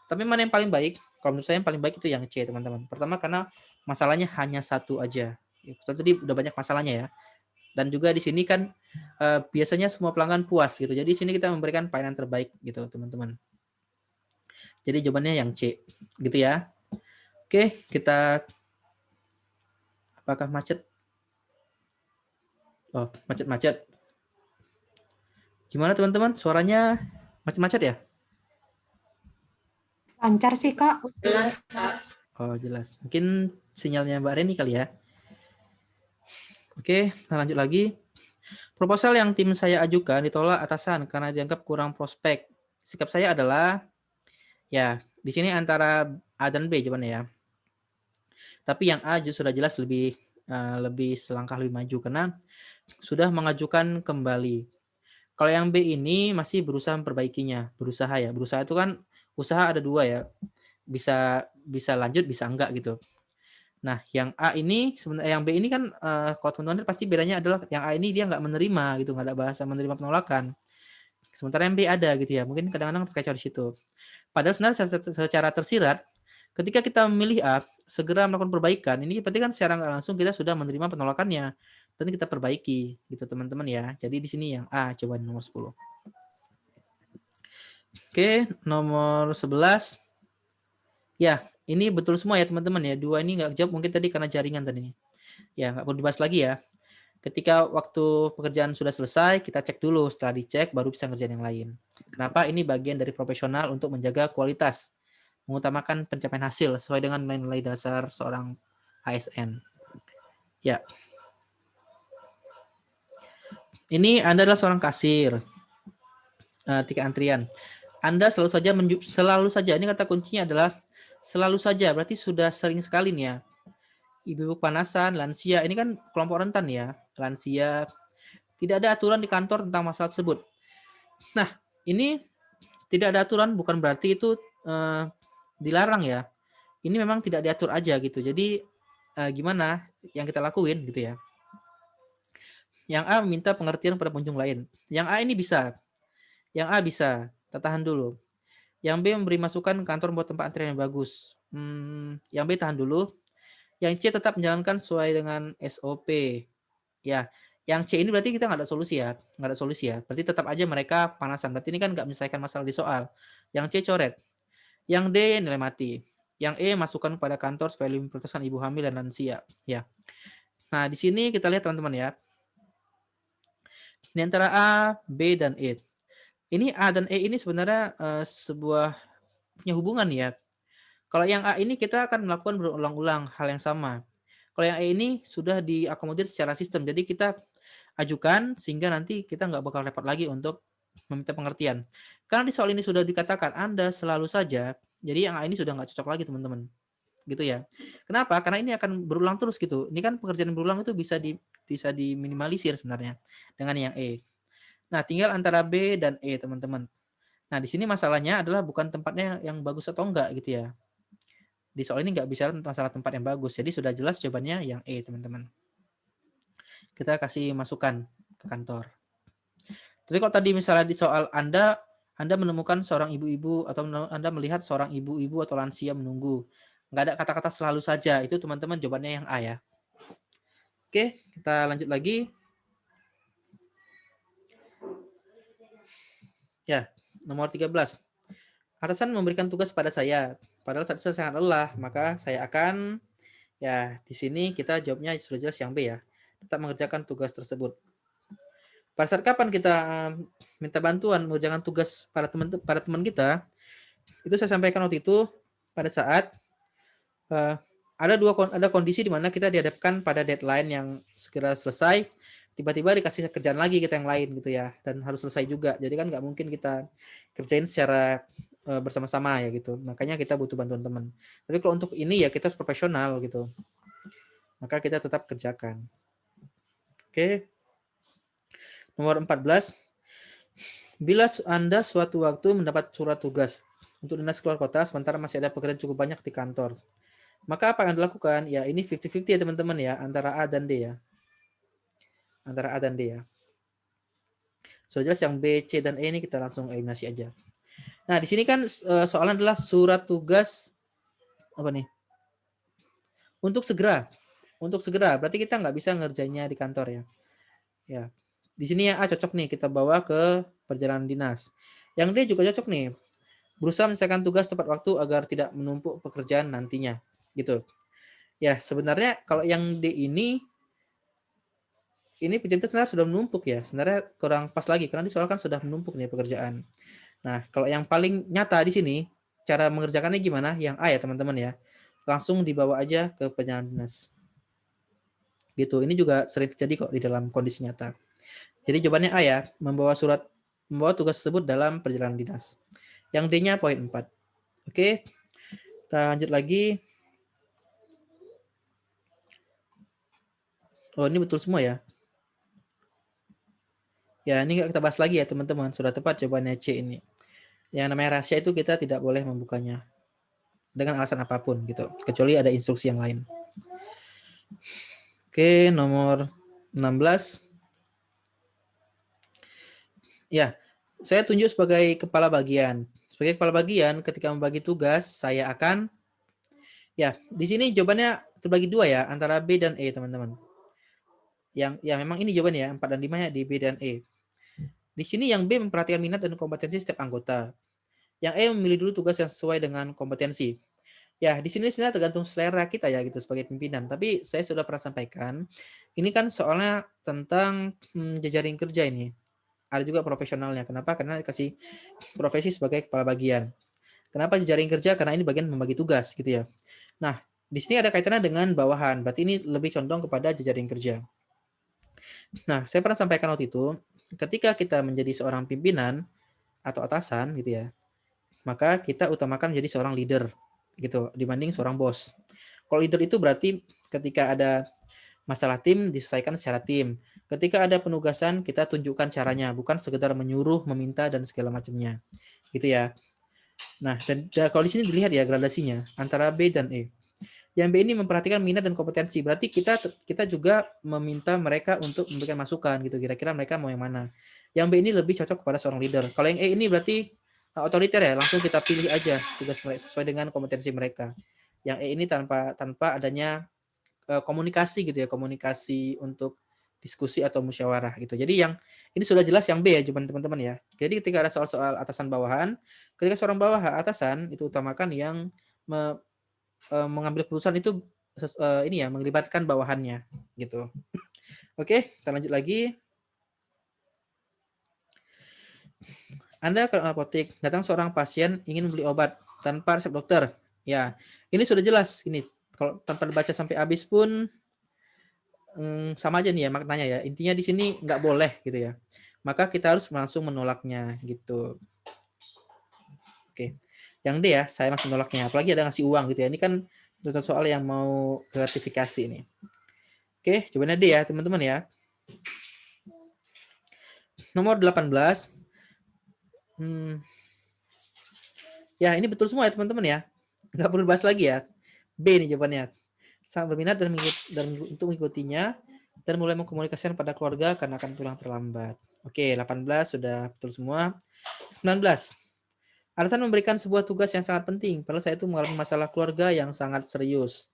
A: Tapi mana yang paling baik? Kalau menurut saya yang paling baik itu yang C, teman-teman. Pertama karena masalahnya hanya satu aja. Tadi udah banyak masalahnya ya. Dan juga di sini kan biasanya semua pelanggan puas gitu. Jadi di sini kita memberikan pelayanan terbaik gitu, teman-teman. Jadi jawabannya yang C, gitu ya. Oke, kita apakah macet? Oh, macet-macet. Gimana teman-teman? Suaranya macet-macet ya?
C: Lancar sih, Kak.
B: Jelas, Kak.
A: Oh, jelas. Mungkin sinyalnya Mbak Reni kali ya. Oke, kita lanjut lagi. Proposal yang tim saya ajukan ditolak atasan karena dianggap kurang prospek. Sikap saya adalah, ya, di sini antara A dan B jawabannya ya. Tapi yang A sudah jelas lebih selangkah lebih maju karena sudah mengajukan kembali. Kalau yang B ini masih berusaha memperbaikinya, berusaha ya. Berusaha itu kan usaha ada dua ya. Bisa bisa lanjut, bisa enggak gitu. Nah, yang A ini sebenarnya yang B ini kan kalau teman-teman pasti bedanya adalah yang A ini dia nggak menerima gitu, nggak ada bahasa menerima penolakan. Sementara yang B ada gitu ya. Mungkin kadang-kadang terkecoh di situ. Padahal sebenarnya secara tersirat ketika kita memilih A, segera melakukan perbaikan, ini berarti kan secara nggak langsung kita sudah menerima penolakannya dan kita perbaiki gitu teman-teman ya. Jadi di sini yang A coba nomor 10. Oke, nomor 11. Ya, ini betul semua ya teman-teman ya. Dua ini nggak jawab mungkin tadi karena jaringan tadi. Ya, nggak perlu dibahas lagi ya. Ketika waktu pekerjaan sudah selesai, kita cek dulu. Setelah dicek, baru bisa ngerjain yang lain. Kenapa? Ini bagian dari profesional untuk menjaga kualitas. Mengutamakan pencapaian hasil sesuai dengan nilai-nilai dasar seorang ASN. Ya. Ini Anda adalah seorang kasir. Tiket antrian. Anda selalu saja, ini kata kuncinya adalah selalu saja, berarti sudah sering sekali nih ya. Ibu panasan, lansia, ini kan kelompok rentan ya. Lansia, tidak ada aturan di kantor tentang masalah tersebut. Nah, ini tidak ada aturan bukan berarti itu dilarang ya. Ini memang tidak diatur aja gitu. Jadi gimana yang kita lakuin gitu ya. Yang A meminta pengertian pada pengunjung lain. Yang A ini bisa. Yang A bisa. Kita tahan dulu. Yang B memberi masukan kantor buat tempat antrian yang bagus. Yang B tahan dulu. Yang C tetap menjalankan sesuai dengan SOP. Ya, yang C ini berarti kita nggak ada solusi ya, nggak ada solusi ya. Berarti tetap aja mereka panasan. Berarti ini kan nggak menyelesaikan masalah di soal. Yang C coret. Yang D nilai mati. Yang E masukkan pada kantor supaya lebih memprioritaskan ibu hamil dan lansia. Ya. Nah di sini kita lihat teman-teman ya. Di antara A, B dan E. Ini A dan E ini sebenarnya sebuah punya hubungan ya. Kalau yang A ini kita akan melakukan berulang-ulang hal yang sama. Kalau yang E ini sudah diakomodir secara sistem. Jadi kita ajukan sehingga nanti kita nggak bakal repot lagi untuk meminta pengertian. Karena di soal ini sudah dikatakan Anda selalu saja, jadi yang A ini sudah nggak cocok lagi teman-teman. Gitu ya. Kenapa? Karena ini akan berulang terus gitu. Ini kan pekerjaan berulang itu bisa diminimalisir sebenarnya dengan yang E. Nah, tinggal antara B dan E teman-teman. Nah, di sini masalahnya adalah bukan tempatnya yang bagus atau enggak gitu ya. Di soal ini nggak bicara tentang masalah tempat yang bagus. Jadi sudah jelas jawabannya yang E teman-teman. Kita kasih masukan ke kantor. Tapi kalau tadi misalnya di soal Anda menemukan seorang ibu-ibu atau Anda melihat seorang ibu-ibu atau lansia menunggu. Nggak ada kata-kata selalu saja. Itu teman-teman jawabannya yang A ya. Oke, kita lanjut lagi. Ya, nomor 13. Atasan memberikan tugas pada saya. Padahal saat itu saya sangat lelah, maka saya akan, ya di sini kita jawabnya sudah jelas yang B ya. Tetap mengerjakan tugas tersebut. Pada saat kapan kita minta bantuan mengerjakan tugas para teman kita, itu saya sampaikan waktu itu pada saat ada kondisi di mana kita dihadapkan pada deadline yang segera selesai, tiba-tiba dikasih kerjaan lagi kita yang lain gitu ya, dan harus selesai juga. Jadi kan nggak mungkin kita kerjain secara bersama-sama ya gitu. Makanya kita butuh bantuan teman. Tapi kalau untuk ini ya kita harus profesional gitu. Maka kita tetap kerjakan. Oke. Nomor 14. Bila Anda suatu waktu mendapat surat tugas untuk dinas keluar kota sementara masih ada pekerjaan cukup banyak di kantor, maka apa yang dilakukan? Ya ini 50-50 ya teman-teman ya, antara A dan D ya. Antara A dan D ya. Sudah jelas yang B, C, dan E ini kita langsung eliminasi aja. Nah, di sini kan soalnya adalah surat tugas apa nih? Untuk segera. Untuk segera. Berarti kita nggak bisa ngerjainnya di kantor ya. Ya. Di sini yang A cocok nih kita bawa ke perjalanan dinas. Yang D juga cocok nih. Berusaha menyelesaikan tugas tepat waktu agar tidak menumpuk pekerjaan nantinya. Gitu. Ya, sebenarnya kalau yang D ini pemerintah sebenarnya sudah menumpuk ya. Sebenarnya kurang pas lagi karena di soal kan sudah menumpuk nih pekerjaan. Nah, kalau yang paling nyata di sini cara mengerjakannya gimana? Yang A ya teman-teman ya. Langsung dibawa aja ke perjalanan dinas. Gitu. Ini juga sering terjadi kok di dalam kondisi nyata. Jadi jawabannya A ya, membawa tugas tersebut dalam perjalanan dinas. Yang D-nya poin 4. Oke. Kita lanjut lagi. Oh, ini betul semua ya. Ya, ini nggak kita bahas lagi ya teman-teman. Sudah tepat jawabannya C ini. Yang namanya rahasia itu kita tidak boleh membukanya dengan alasan apapun gitu. Kecuali ada instruksi yang lain. Oke, nomor 16. Ya, saya tunjuk sebagai kepala bagian. Sebagai kepala bagian, ketika membagi tugas, saya akan, ya, di sini jawabannya terbagi dua ya, antara B dan E, teman-teman. Ya memang ini jawabannya ya, 4 dan 5 ya di B dan E. Di sini yang B memperhatikan minat dan kompetensi setiap anggota. Yang E memilih dulu tugas yang sesuai dengan kompetensi. Ya, di sini sebenarnya tergantung selera kita ya gitu sebagai pimpinan. Tapi saya sudah pernah sampaikan, ini kan soalnya tentang jejaring kerja ini. Ada juga profesionalnya. Kenapa? Karena dikasih profesi sebagai kepala bagian. Kenapa jejaring kerja? Karena ini bagian membagi tugas gitu ya. Nah, di sini ada kaitannya dengan bawahan. Berarti ini lebih condong kepada jejaring kerja. Nah, saya pernah sampaikan waktu itu, ketika kita menjadi seorang pimpinan atau atasan gitu ya, maka kita utamakan menjadi seorang leader gitu dibanding seorang bos. Kalau leader itu berarti ketika ada masalah tim diselesaikan secara tim. Ketika ada penugasan kita tunjukkan caranya, bukan sekedar menyuruh, meminta dan segala macamnya. Gitu ya. Nah, dan kalau di sini dilihat ya gradasinya antara B dan E. Yang B ini memperhatikan minat dan kompetensi. Berarti kita juga meminta mereka untuk memberikan masukan gitu. Kira-kira mereka mau yang mana. Yang B ini lebih cocok kepada seorang leader. Kalau yang E ini berarti otoriter ya, langsung kita pilih aja tugas sesuai dengan kompetensi mereka. Yang E ini tanpa adanya komunikasi gitu ya, komunikasi untuk diskusi atau musyawarah gitu. Jadi yang ini sudah jelas yang B ya jawaban teman-teman ya. Jadi ketika ada soal-soal atasan bawahan, ketika seorang bawahan atasan itu utamakan yang mengambil keputusan itu ini ya melibatkan bawahannya gitu. Oke, kita lanjut lagi. Anda ke apotek, datang seorang pasien ingin membeli obat tanpa resep dokter. Ya, ini sudah jelas. Ini kalau tanpa dibaca sampai habis pun sama aja nih ya maknanya ya. Intinya di sini nggak boleh gitu ya. Maka kita harus langsung menolaknya gitu. Oke. Yang D ya, saya langsung menolaknya. Apalagi ada ngasih uang gitu ya. Ini kan contoh soal yang mau gratifikasi ini. Oke, jawabannya D ya teman-teman ya. Nomor 18. Ya, ini betul semua ya teman-teman ya. Nggak perlu bahas lagi ya. B ini jawabannya. Sangat berminat untuk mengikutinya dan mulai mengkomunikasikan pada keluarga karena akan pulang terlambat. Oke, 18 sudah betul semua. 19. Alasan memberikan sebuah tugas yang sangat penting, padahal saya itu mengalami masalah keluarga yang sangat serius.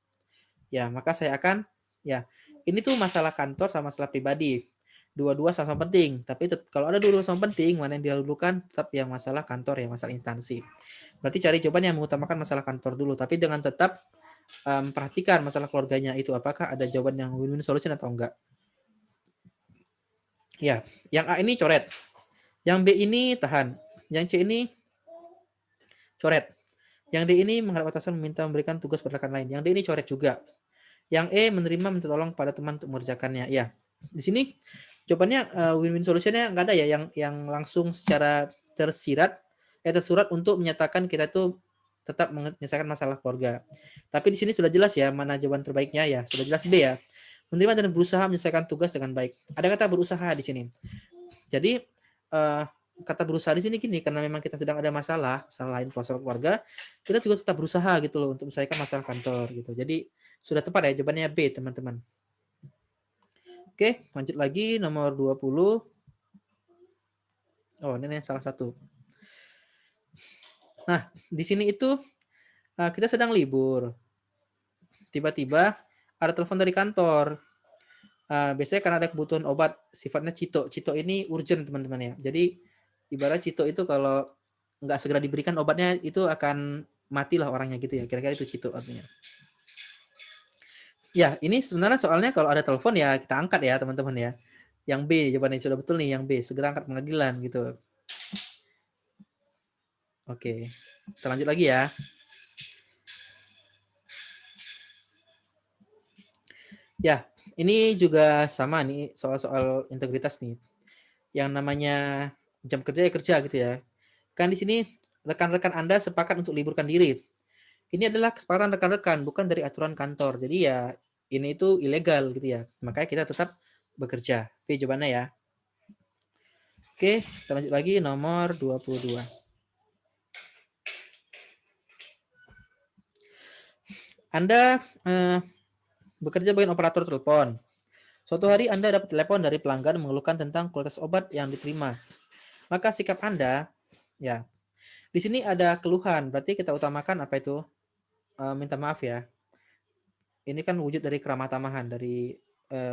A: Ya, maka saya akan, ya, ini tuh masalah kantor sama masalah pribadi. Dua-dua sama-sama penting, tapi kalau ada dua-dua sama penting, mana yang didahulukan tetap yang masalah kantor, yang masalah instansi. Berarti cari jawaban yang mengutamakan masalah kantor dulu, tapi dengan tetap perhatikan masalah keluarganya itu apakah ada jawaban yang win-win solution atau enggak. Ya, yang A ini coret, yang B ini tahan, yang C ini coret, yang D ini menghadap atasan meminta memberikan tugas pada rekan lain, yang D ini coret juga, yang E menerima minta tolong pada teman untuk mengerjakannya. Ya, di sini jawabannya win-win solutionnya nggak ada ya yang langsung secara tersurat untuk menyatakan kita itu tetap menyelesaikan masalah keluarga. Tapi di sini sudah jelas ya mana jawaban terbaiknya ya. Sudah jelas B ya. Menerima dan berusaha menyelesaikan tugas dengan baik. Ada kata berusaha di sini. Jadi kata berusaha di sini gini karena memang kita sedang ada masalah lain masalah keluarga, kita juga tetap berusaha gitu loh untuk menyelesaikan masalah kantor gitu. Jadi sudah tepat ya jawabannya B, teman-teman. Oke, lanjut lagi nomor 20. Oh, ini salah satu. Nah, di sini itu kita sedang libur. Tiba-tiba ada telepon dari kantor. Biasanya karena ada kebutuhan obat sifatnya cito. Cito ini urgent, teman-teman ya. Jadi ibarat cito itu kalau nggak segera diberikan obatnya itu akan matilah orangnya gitu ya. Kira-kira itu cito artinya. Ya, ini sebenarnya soalnya kalau ada telepon ya kita angkat ya teman-teman ya. Yang B jawabannya sudah betul nih, yang B segera angkat panggilan gitu. Oke, kita lanjut lagi ya. Ya, ini juga sama nih soal-soal integritas nih. Yang namanya jam kerja ya kerja gitu ya. Kan di sini rekan-rekan Anda sepakat untuk liburkan diri. Ini adalah kesepakatan rekan-rekan, bukan dari aturan kantor. Jadi ya ini itu ilegal gitu ya. Makanya kita tetap bekerja. Oke, jawabannya ya. Oke, kita lanjut lagi nomor 22. Anda bekerja sebagai operator telepon. Suatu hari Anda dapat telepon dari pelanggan mengeluhkan tentang kualitas obat yang diterima. Maka sikap Anda, ya, di sini ada keluhan. Berarti kita utamakan apa itu? Minta maaf ya. Ini kan wujud dari keramah tamahan dari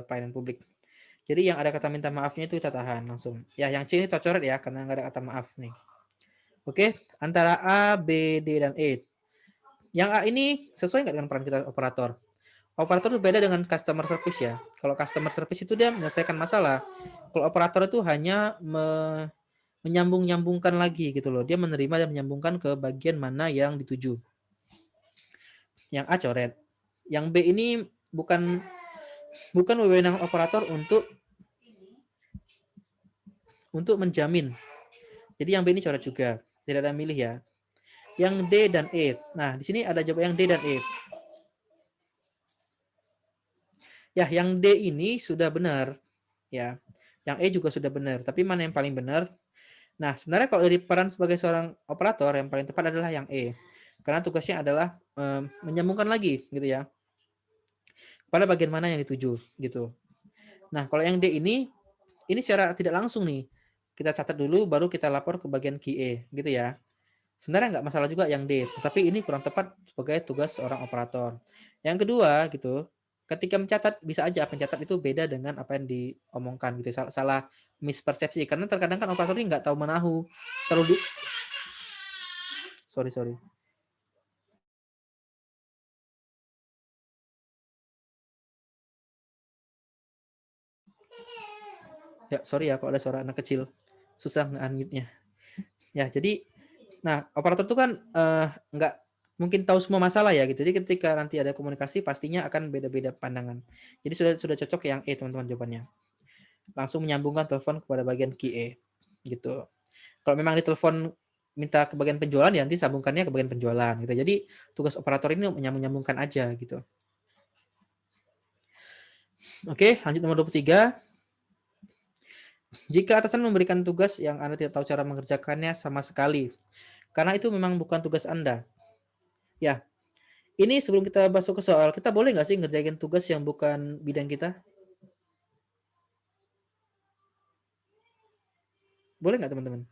A: pelayanan publik. Jadi yang ada kata minta maafnya itu kita tahan langsung. Ya, yang C ini kita coret ya karena nggak ada kata maaf nih. Oke, antara A, B, D, dan E. Yang A ini sesuai nggak dengan peran kita operator? Operator itu beda dengan customer service ya. Kalau customer service itu dia menyelesaikan masalah. Kalau operator itu hanya menyambung-nyambungkan lagi gitu loh. Dia menerima dan menyambungkan ke bagian mana yang dituju. Yang A coret. Yang B ini bukan wewenang operator untuk menjamin. Jadi yang B ini coret juga. Tidak ada milih ya. Yang D dan E. Nah, di sini ada jawab yang D dan E. Ya, yang D ini sudah benar. Ya. Yang E juga sudah benar. Tapi mana yang paling benar? Nah, sebenarnya kalau dari peran sebagai seorang operator yang paling tepat adalah yang E. Karena tugasnya adalah menyambungkan lagi gitu ya. Pada bagian mana yang dituju gitu. Nah, kalau yang D ini secara tidak langsung nih. Kita catat dulu baru kita lapor ke bagian QA gitu ya. Sebenarnya nggak masalah juga yang D, tapi ini kurang tepat sebagai tugas seorang operator. Yang kedua gitu, ketika mencatat bisa aja apa yang catat itu beda dengan apa yang diomongkan gitu. Salah mispersepsi karena terkadang kan operator ini nggak tahu menahu. Terlalu sorry. Ya, sorry ya kalau ada suara anak kecil. Susah nge-unmute-nya. Ya, jadi nah, operator itu kan nggak mungkin tahu semua masalah ya gitu. Jadi ketika nanti ada komunikasi pastinya akan beda-beda pandangan. Jadi sudah cocok yang E teman-teman jawabannya. Langsung menyambungkan telepon kepada bagian QA gitu. Kalau memang ditelepon minta ke bagian penjualan ya nanti sambungkannya ke bagian penjualan gitu. Jadi tugas operator ini menyambungkan aja gitu. Oke, lanjut nomor 23. Jika atasan memberikan tugas yang Anda tidak tahu cara mengerjakannya sama sekali, karena itu memang bukan tugas Anda. Ya, ini sebelum kita masuk ke soal, kita boleh nggak sih ngerjain tugas yang bukan bidang kita? Boleh nggak teman-teman?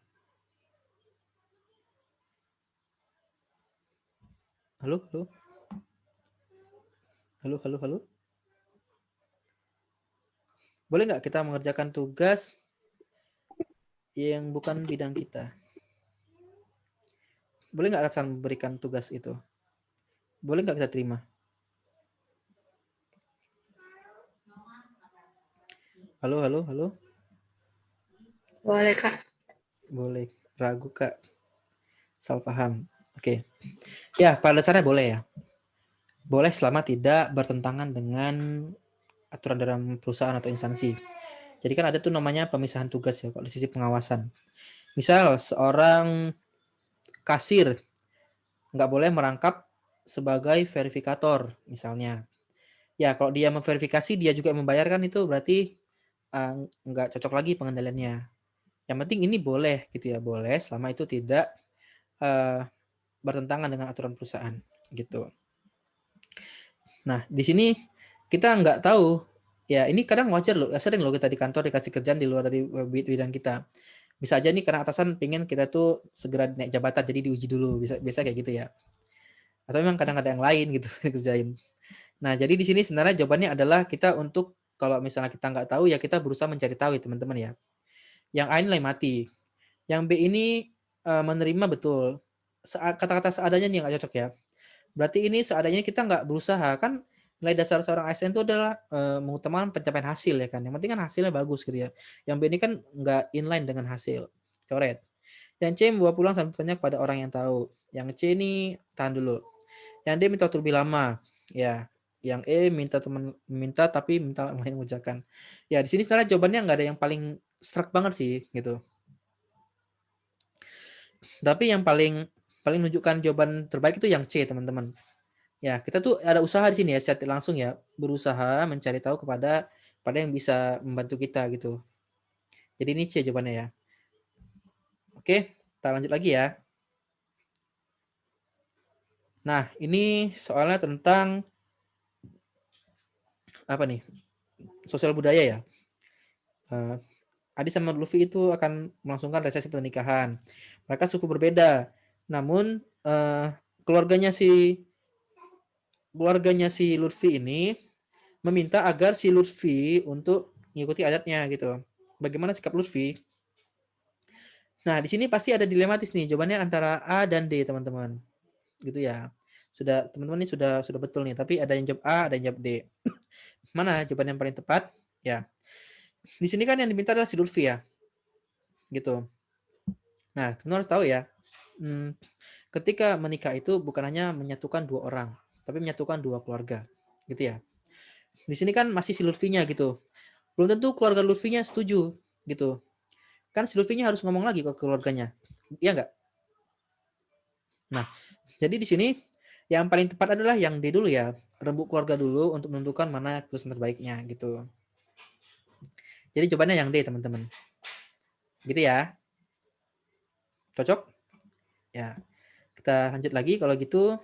A: Halo, halo, halo. Boleh nggak kita mengerjakan tugas yang bukan bidang kita? Boleh nggak atasan memberikan tugas itu? Boleh nggak kita terima? Halo.
C: Boleh, Kak.
A: Boleh. Ragu, Kak. Salah paham. Oke. Ya, pada dasarnya boleh ya. Boleh selama tidak bertentangan dengan aturan dalam perusahaan atau instansi. Jadi kan ada tuh namanya pemisahan tugas ya, kalau di sisi pengawasan. Misal seorang kasir nggak boleh merangkap sebagai verifikator misalnya. Ya, kalau dia memverifikasi, dia juga membayarkan itu berarti nggak cocok lagi pengendaliannya. Yang penting ini boleh gitu ya, boleh selama itu tidak bertentangan dengan aturan perusahaan gitu. Nah, di sini kita nggak tahu, ya ini kadang wajar loh, sering loh kita di kantor dikasih kerjaan di luar dari bidang kita. Bisa aja nih karena atasan pengen kita tuh segera naik jabatan jadi diuji dulu, bisa kayak gitu ya. Atau memang kadang ada yang lain gitu kerjain. Nah, jadi di sini sebenarnya jawabannya adalah kita untuk kalau misalnya kita nggak tahu ya kita berusaha mencari tahu ya teman-teman ya. Yang A ini nilai mati. Yang B ini menerima betul. Kata-kata seadanya nih nggak cocok ya. Berarti ini seadanya kita nggak berusaha kan nilai dasar seorang ASN itu adalah mengutamakan pencapaian hasil ya kan. Yang penting kan hasilnya bagus gitu ya. Yang B ini kan nggak inline dengan hasil. Coret. Yang C membawa pulang sampai bertanya kepada orang yang tahu. Yang C ini tahan dulu. Yang D minta waktu lebih lama. Ya. Yang E minta tapi minta lain mengucapkan. Ya di sini sebenarnya jawabannya nggak ada yang paling serak banget sih gitu. Tapi yang paling menunjukkan jawaban terbaik itu yang C teman-teman. Ya kita tuh ada usaha di sini ya secara langsung ya berusaha mencari tahu pada yang bisa membantu kita gitu. Jadi ini C jawabannya ya. Oke, kita lanjut lagi ya. Nah ini soalnya tentang apa nih? Sosial budaya ya. Adi sama Luffy itu akan melangsungkan resepsi pernikahan. Mereka suku berbeda. Namun keluarganya si Luffy ini meminta agar si Luffy untuk mengikuti adatnya gitu. Bagaimana sikap Luffy? Nah, di sini pasti ada dilematis nih. Jawabannya antara A dan D, teman-teman. Gitu ya. Sudah teman-teman ini sudah betul nih, tapi ada yang jawab A, ada yang jawab D. Mana jawaban yang paling tepat? Ya. Di sini kan yang diminta adalah si Luffy ya. Gitu. Nah, teman-teman harus tahu ya. Ketika menikah itu bukan hanya menyatukan dua orang, tapi menyatukan dua keluarga. Gitu ya. Di sini kan masih si Luffy-nya gitu. Belum tentu keluarga Luffy-nya setuju gitu. Kan si Luffy-nya harus ngomong lagi ke keluarganya. Iya nggak? Nah, jadi di sini yang paling tepat adalah yang D dulu ya. Rembuk keluarga dulu untuk menentukan mana keputusan terbaiknya gitu. Jadi jawabannya yang D, teman-teman. Gitu ya. Cocok? Ya. Kita lanjut lagi kalau gitu.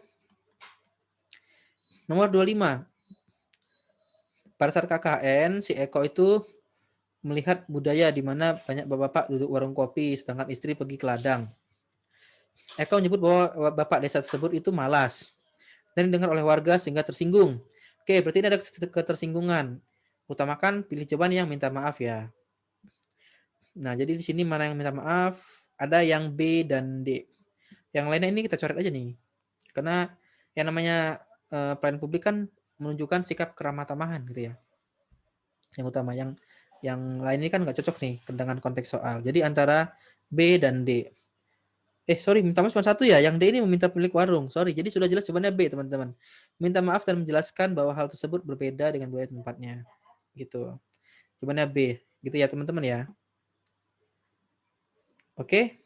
A: Nomor 25. Pada saat KKN, si Eko itu melihat budaya di mana banyak bapak-bapak duduk warung kopi sedangkan istri pergi ke ladang. Eka menyebut bahwa bapak desa tersebut itu malas dan didengar oleh warga sehingga tersinggung. Oke, berarti ini ada ketersinggungan. Utamakan pilih jawaban yang minta maaf ya. Nah, jadi di sini mana yang minta maaf? Ada yang B dan D. Yang lainnya ini kita coret aja nih. Karena yang namanya pelayanan publik kan menunjukkan sikap keramah tamahan gitu ya. Yang utama yang lain ini kan nggak cocok nih dengan konteks soal. Jadi antara B dan D. Sorry, minta maaf cuma satu ya. Yang D ini meminta pemilik warung. Sorry, jadi sudah jelas jawabannya B, teman-teman. Minta maaf dan menjelaskan bahwa hal tersebut berbeda dengan budaya tempatnya. Gitu. Jawabannya B. Gitu ya, teman-teman ya. Oke.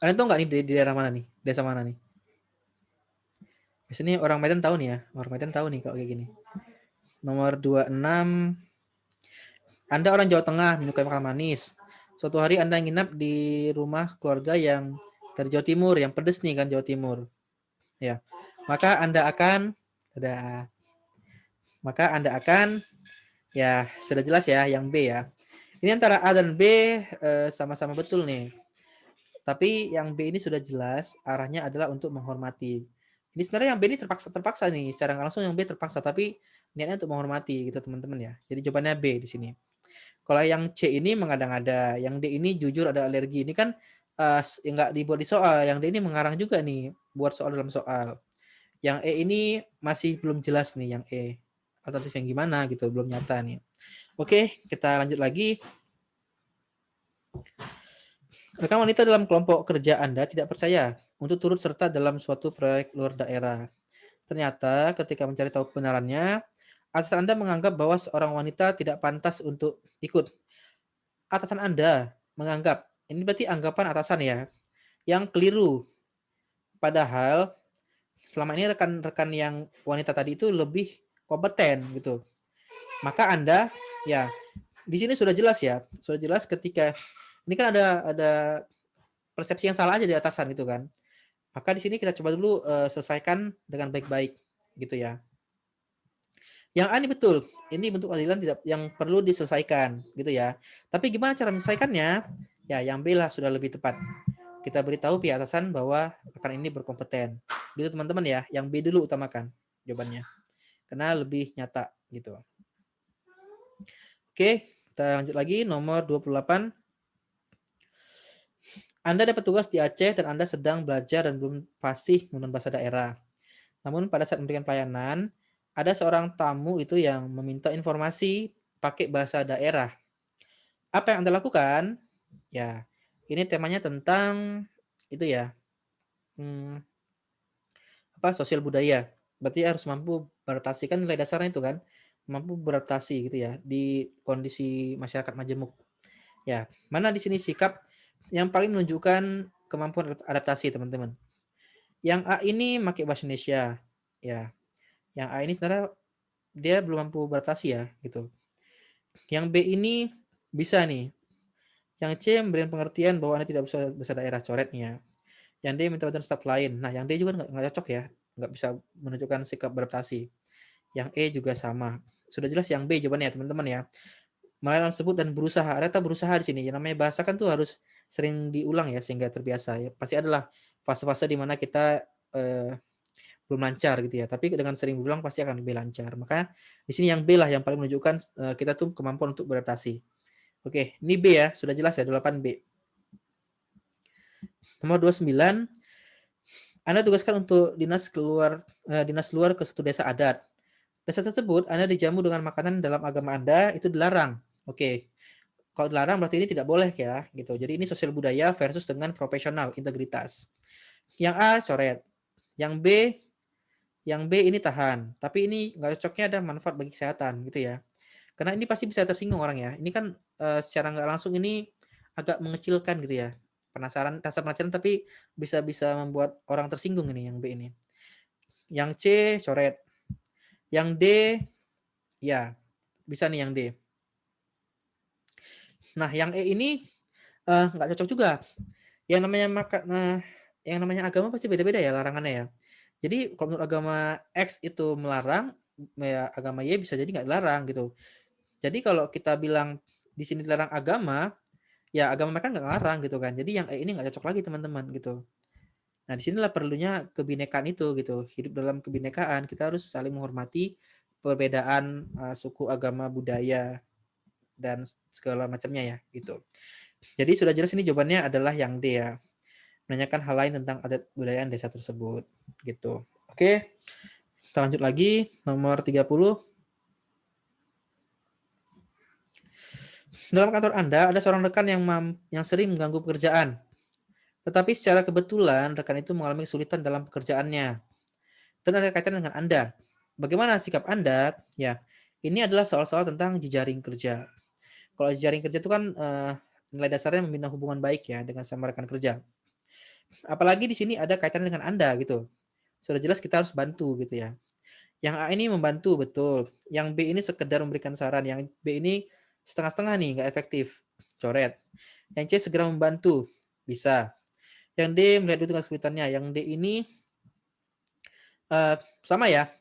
A: Kalian tahu nggak nih di daerah mana nih? Desa mana nih? Biasanya orang Medan tahu nih ya. Orang Medan tahu nih kalau kayak gini. Nomor 26. Anda orang Jawa Tengah, menyukai makan manis. Suatu hari Anda nginap di rumah keluarga yang dari Jawa Timur, yang pedes nih kan Jawa Timur. Ya. Maka Anda akan ada ya sudah jelas ya yang B ya. Ini antara A dan B sama-sama betul nih. Tapi yang B ini sudah jelas arahnya adalah untuk menghormati. Ini sebenarnya yang B ini terpaksa nih, secara nggak langsung yang B terpaksa, tapi niatnya untuk menghormati gitu teman-teman ya. Jadi jawabannya B di sini. Kalau yang C ini mengada-ngada, yang D ini jujur ada alergi. Ini kan nggak dibuat di soal, yang D ini mengarang juga nih buat soal dalam soal. Yang E ini masih belum jelas nih yang E. Alternatif yang gimana gitu, belum nyata nih. Oke, kita lanjut lagi. Rekan wanita dalam kelompok kerja Anda tidak percaya untuk turut serta dalam suatu proyek luar daerah. Ternyata ketika mencari tahu kebenarannya, atasan Anda menganggap bahwa seorang wanita tidak pantas untuk ikut. Atasan Anda menganggap, ini berarti anggapan atasan ya, yang keliru. Padahal selama ini rekan-rekan yang wanita tadi itu lebih kompeten gitu. Maka Anda ya di sini sudah jelas ya, sudah jelas ketika ini kan ada persepsi yang salah aja di atasan gitu kan. Maka di sini kita coba dulu selesaikan dengan baik-baik gitu ya. Yang A ini betul, ini bentuk keadilan tidak yang perlu diselesaikan gitu ya. Tapi gimana cara menyelesaikannya? Ya, yang B lah sudah lebih tepat. Kita beritahu pihak atasan bahwa rekan ini berkompeten. Gitu teman-teman ya. Yang B dulu utamakan jawabannya. Karena lebih nyata gitu. Oke, kita lanjut lagi nomor 28. Anda dapat tugas di Aceh dan Anda sedang belajar dan belum fasih menggunakan bahasa daerah. Namun pada saat memberikan pelayanan, ada seorang tamu itu yang meminta informasi pakai bahasa daerah. Apa yang Anda lakukan? Ya, ini temanya tentang itu ya, sosial budaya. Berarti harus mampu beradaptasi, kan nilai dasarnya itu kan, mampu beradaptasi gitu ya di kondisi masyarakat majemuk. Ya, mana di sini sikap yang paling menunjukkan kemampuan adaptasi teman-teman. Yang A ini pakai bahasa Indonesia, ya. Yang A ini sebenarnya dia belum mampu beradaptasi ya gitu. Yang B ini bisa nih. Yang C memberikan pengertian bahwa Anda tidak bisa bahasa daerah, coretnya. Yang D minta bantuan staf lain. Nah, yang D juga nggak cocok ya, nggak bisa menunjukkan sikap beradaptasi. Yang E juga sama. Sudah jelas yang B jawabannya teman-teman ya. Melayan tersebut dan berusaha. Ada kata berusaha di sini. Yang namanya bahasa kan tuh harus sering diulang ya sehingga terbiasa ya. Pasti adalah fase-fase di mana kita belum lancar gitu ya. Tapi dengan sering berulang pasti akan lebih lancar. Maka di sini yang B lah yang paling menunjukkan kita tuh kemampuan untuk beradaptasi. Oke, ini B ya, sudah jelas ya, 28B. Nomor 29, Anda tugaskan untuk dinas luar ke suatu desa adat. Desa tersebut Anda dijamu dengan makanan dalam agama Anda itu dilarang. Oke. Kalau dilarang berarti ini tidak boleh ya, gitu. Jadi ini sosial budaya versus dengan profesional, integritas. Yang A coret. Yang B ini tahan. Tapi ini nggak cocoknya ada manfaat bagi kesehatan gitu ya. Karena ini pasti bisa tersinggung orang ya. Ini kan secara nggak langsung ini agak mengecilkan gitu ya. Rasa penasaran tapi bisa membuat orang tersinggung ini yang B ini. Yang C coret. Yang D ya bisa nih yang D. Nah, yang E ini nggak cocok juga. Yang namanya agama pasti beda-beda ya larangannya ya. Jadi kalau menurut agama X itu melarang, ya agama Y bisa jadi nggak dilarang gitu. Jadi kalau kita bilang di sini dilarang agama, ya agama mereka nggak ngelarang gitu kan. Jadi yang E ini nggak cocok lagi teman-teman gitu. Nah, disinilah perlunya kebinekaan itu gitu. Hidup dalam kebinekaan, kita harus saling menghormati perbedaan suku, agama, budaya dan segala macamnya ya gitu. Jadi sudah jelas ini jawabannya adalah yang D ya. Menanyakan hal lain tentang adat budaya desa tersebut gitu. Oke, kita lanjut lagi nomor 30. Dalam kantor Anda ada seorang rekan yang sering mengganggu pekerjaan. Tetapi secara kebetulan rekan itu mengalami kesulitan dalam pekerjaannya dan ada kaitan dengan Anda. Bagaimana sikap Anda? Ya, ini adalah soal-soal tentang jejaring kerja. Kalau jejaring kerja itu kan nilai dasarnya membina hubungan baik ya dengan sama rekan kerja. Apalagi di sini ada kaitan dengan Anda gitu. Sudah jelas kita harus bantu gitu ya. Yang A ini membantu betul. Yang B ini sekedar memberikan saran. Yang B ini setengah-setengah nih, nggak efektif. Coret. Yang C segera membantu. Bisa. Yang D melihat dulu dengan kesulitannya. Yang D ini sama ya.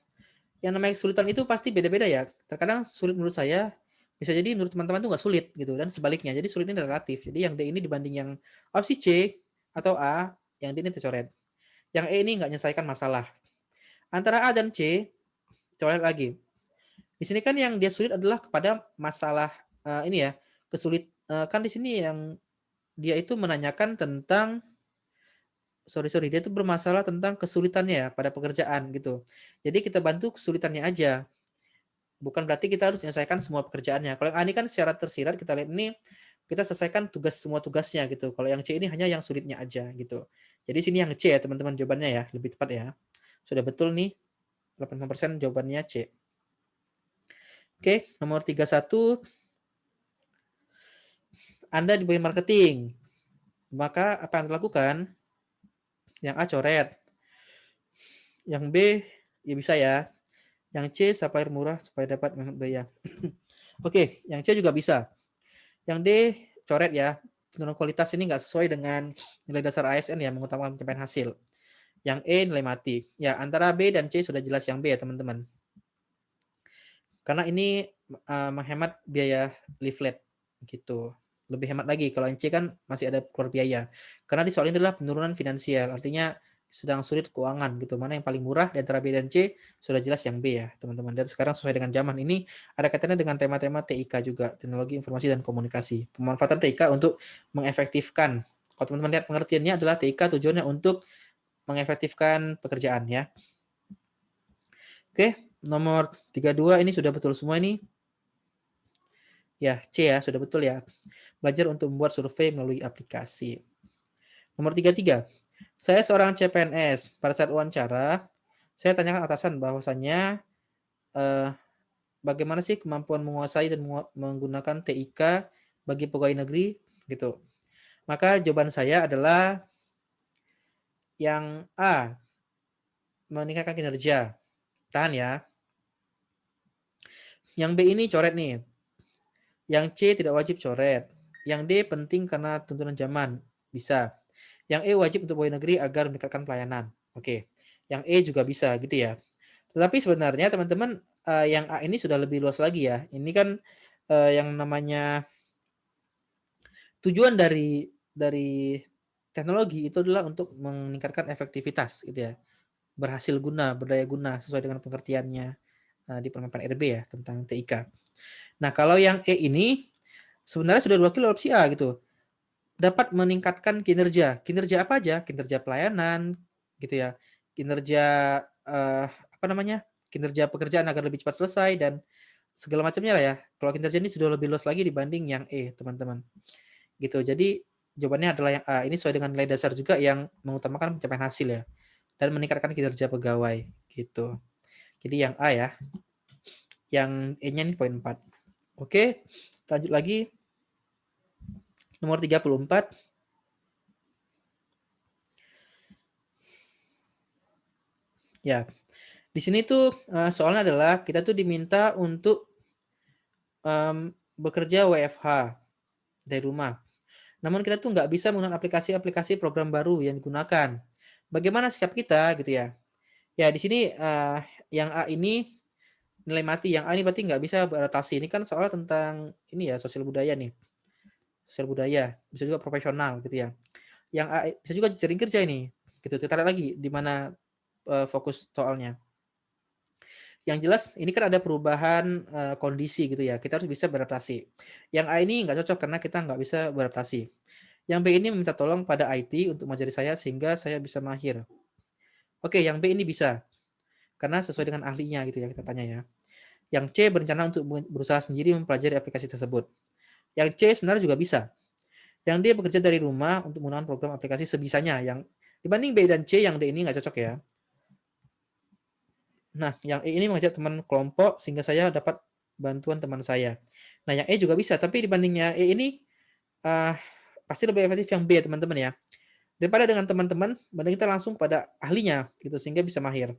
A: Yang namanya kesulitan itu pasti beda-beda ya. Terkadang sulit menurut saya, bisa jadi menurut teman-teman itu nggak sulit gitu. Dan sebaliknya. Jadi sulit ini relatif. Jadi yang D ini dibanding yang opsi C atau A, yang D ini tercoret. Yang E ini nggak menyelesaikan masalah. Antara A dan C, coret lagi. Di sini kan yang dia sulit adalah kepada masalah ini ya, kan di sini yang dia itu menanyakan tentang sorry dia itu bermasalah tentang kesulitannya ya pada pekerjaan gitu. Jadi kita bantu kesulitannya aja. Bukan berarti kita harus menyelesaikan semua pekerjaannya. Kalau yang A ini kan secara tersirat kita lihat ini kita selesaikan semua tugasnya gitu. Kalau yang C ini hanya yang sulitnya aja gitu. Jadi sini yang C ya teman-teman jawabannya ya, lebih tepat ya. Sudah betul nih 80% jawabannya C. Oke, nomor 31. Anda di bagian marketing. Maka apa yang Anda lakukan? Yang A coret. Yang B ya bisa ya. Yang C supplier murah supaya dapat menghemat biaya. Oke, yang C juga bisa. Yang D coret ya. Penurunan kualitas ini nggak sesuai dengan nilai dasar ASN ya, mengutamakan pencapaian hasil. Yang E nilai mati. Ya, antara B dan C sudah jelas yang B ya, teman-teman. Karena ini menghemat biaya leaflet gitu. Lebih hemat lagi kalau yang C kan masih ada keluar biaya. Karena di soal ini adalah penurunan finansial, artinya sedang sulit keuangan gitu. Mana yang paling murah di antara B dan C sudah jelas yang B ya, teman-teman. Dan sekarang sesuai dengan zaman ini ada kaitannya dengan tema-tema TIK juga, teknologi informasi dan komunikasi. Pemanfaatan TIK untuk mengefektifkan. Kalau teman-teman lihat pengertiannya adalah TIK tujuannya untuk mengefektifkan pekerjaan ya. Oke, nomor 32 ini sudah betul semua ini. Ya, C ya, sudah betul ya. Belajar untuk membuat survei melalui aplikasi. Nomor 33. Saya seorang CPNS. Pada saat wawancara, saya tanyakan atasan bahwasannya bagaimana sih kemampuan menguasai dan menggunakan TIK bagi pegawai negeri gitu. Maka jawaban saya adalah yang A, meningkatkan kinerja. Tahan ya. Yang B ini coret nih. Yang C tidak wajib coret. Yang D penting karena tuntunan zaman. Bisa. Yang E wajib untuk pegawai negeri agar meningkatkan pelayanan. Oke. Yang E juga bisa gitu ya. Tetapi sebenarnya teman-teman yang A ini sudah lebih luas lagi ya. Ini kan yang namanya tujuan dari teknologi itu adalah untuk meningkatkan efektivitas gitu ya. Berhasil guna, berdaya guna sesuai dengan pengertiannya di penerapan RB ya tentang TIK. Nah, kalau yang E ini sebenarnya sudah diwakili oleh opsi A gitu. Dapat meningkatkan kinerja. Kinerja apa aja? Kinerja pelayanan gitu ya. Kinerja apa namanya? Kinerja pekerjaan agar lebih cepat selesai dan segala macamnya lah ya. Kalau kinerja ini sudah lebih luas lagi dibanding yang E, teman-teman. Gitu. Jadi jawabannya adalah yang A. Ini sesuai dengan nilai dasar juga yang mengutamakan pencapaian hasil ya dan meningkatkan kinerja pegawai gitu. Jadi yang A ya. Yang E-nya ini poin 4. Oke, lanjut lagi. Nomor 34. Ya, di sini tuh soalnya adalah kita tuh diminta untuk bekerja WFH dari rumah. Namun kita tuh nggak bisa menggunakan aplikasi-aplikasi program baru yang digunakan. Bagaimana sikap kita gitu ya? Ya di sini yang A ini nilai mati, yang A ini berarti nggak bisa beradaptasi. Ini kan soal tentang ini ya sosial budaya nih. sosial budaya, bisa juga profesional gitu ya. Yang A bisa juga jaring kerja ini, gitu. Kita lihat lagi di mana fokus soalnya. Yang jelas ini kan ada perubahan kondisi gitu ya. Kita harus bisa beradaptasi. Yang A ini nggak cocok karena kita nggak bisa beradaptasi. Yang B ini meminta tolong pada IT untuk mengajari saya sehingga saya bisa mahir. Oke, yang B ini bisa karena sesuai dengan ahlinya gitu ya kita tanya ya. Yang C berencana untuk berusaha sendiri mempelajari aplikasi tersebut. Yang C sebenarnya juga bisa. Yang D bekerja dari rumah untuk menggunakan program aplikasi sebisanya. Yang dibanding B dan C, yang D ini nggak cocok ya. Nah, yang E ini mengajak teman kelompok sehingga saya dapat bantuan teman saya. Nah, yang E juga bisa, tapi dibandingnya E ini uh, pasti lebih efektif yang B, teman-teman ya. Daripada dengan teman-teman, mending kita langsung pada ahlinya gitu sehingga bisa mahir.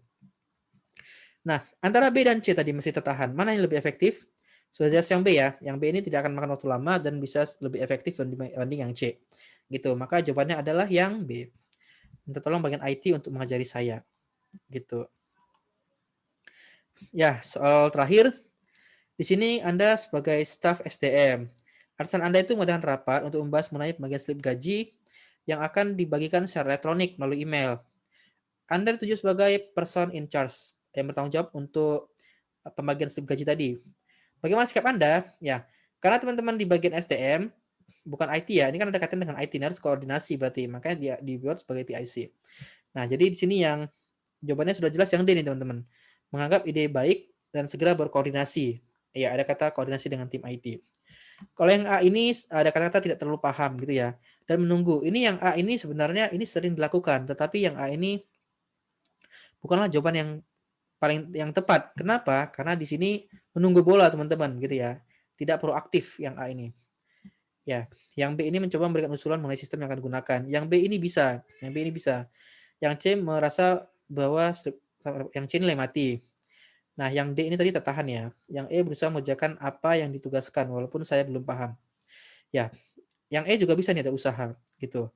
A: Nah, antara B dan C tadi masih tertahan. Mana yang lebih efektif? Sudah jelas yang B ya. Yang B ini tidak akan makan waktu lama dan bisa lebih efektif dibanding yang C. Gitu. Maka jawabannya adalah yang B. Minta tolong bagian IT untuk mengajari saya. Gitu. Ya, soal terakhir. Di sini Anda sebagai staf SDM. Atasan Anda itu mengadakan rapat untuk membahas mengenai pembagian slip gaji yang akan dibagikan secara elektronik melalui email. Anda ditunjuk sebagai person in charge yang bertanggung jawab untuk pembagian slip gaji tadi. Bagaimana sikap Anda? Ya, karena teman-teman di bagian SDM bukan IT ya, ini kan ada kaitan dengan IT, ini harus koordinasi berarti, makanya dia dibuat sebagai PIC. Nah, jadi di sini yang jawabannya sudah jelas yang D nih teman-teman. Menganggap ide baik dan segera berkoordinasi. Ya, ada kata koordinasi dengan tim IT. Kalau yang A ini ada kata-kata tidak terlalu paham gitu ya, dan menunggu. Ini yang A ini sebenarnya ini sering dilakukan, tetapi yang A ini bukanlah jawaban yang paling yang tepat. Kenapa? Karena di sini menunggu bola teman-teman gitu ya. Tidak proaktif yang A ini. Ya, yang B ini mencoba memberikan usulan mengenai sistem yang akan digunakan. Yang B ini bisa, yang B ini bisa. Yang C merasa bahwa yang C nilai mati. Nah, yang D ini tadi tertahan ya. Yang E berusaha mengerjakan apa yang ditugaskan walaupun saya belum paham. Ya, yang E juga bisa nih ada usaha gitu.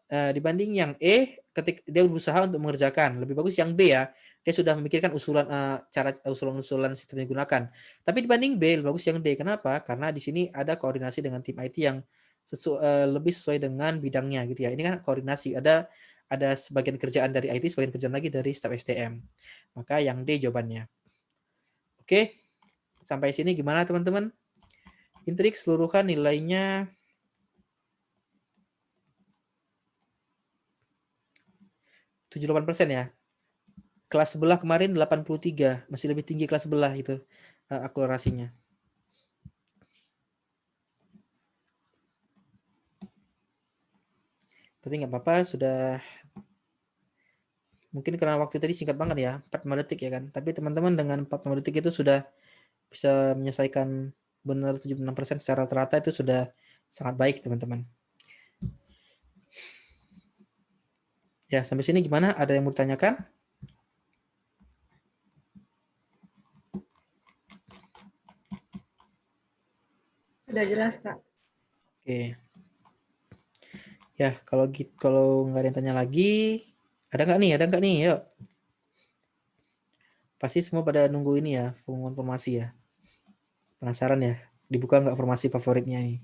A: Dibanding yang E ketika dia berusaha untuk mengerjakan, lebih bagus yang B ya. Dia sudah memikirkan usulan cara usulan-usulan sistem yang digunakan. Tapi dibanding B lebih bagus yang D. Kenapa? Karena di sini ada koordinasi dengan tim IT yang lebih sesuai dengan bidangnya gitu ya. Ini kan koordinasi, ada sebagian kerjaan dari IT, sebagian kerjaan lagi dari staf SDM. Maka yang D jawabannya. Oke, sampai sini gimana teman-teman? Intrik seluruhan nilainya 78% ya. Kelas sebelah kemarin 83, masih lebih tinggi kelas sebelah itu akurasinya. Tapi nggak apa-apa, sudah mungkin karena waktu tadi singkat banget ya, 45 detik ya kan. Tapi teman-teman dengan 45 detik itu sudah bisa menyelesaikan benar 76% secara rata-rata, itu sudah sangat baik teman-teman. Ya, sampai sini gimana? Ada yang mau ditanyakan?
C: Sudah jelas, Kak.
A: Oke. Ya, kalau gitu, kalau nggak ada yang tanya lagi, ada nggak nih? Ada nggak nih? Yuk. Pasti semua pada nunggu ini ya, pengumuman formasi ya. Penasaran ya, dibuka nggak formasi favoritnya nih?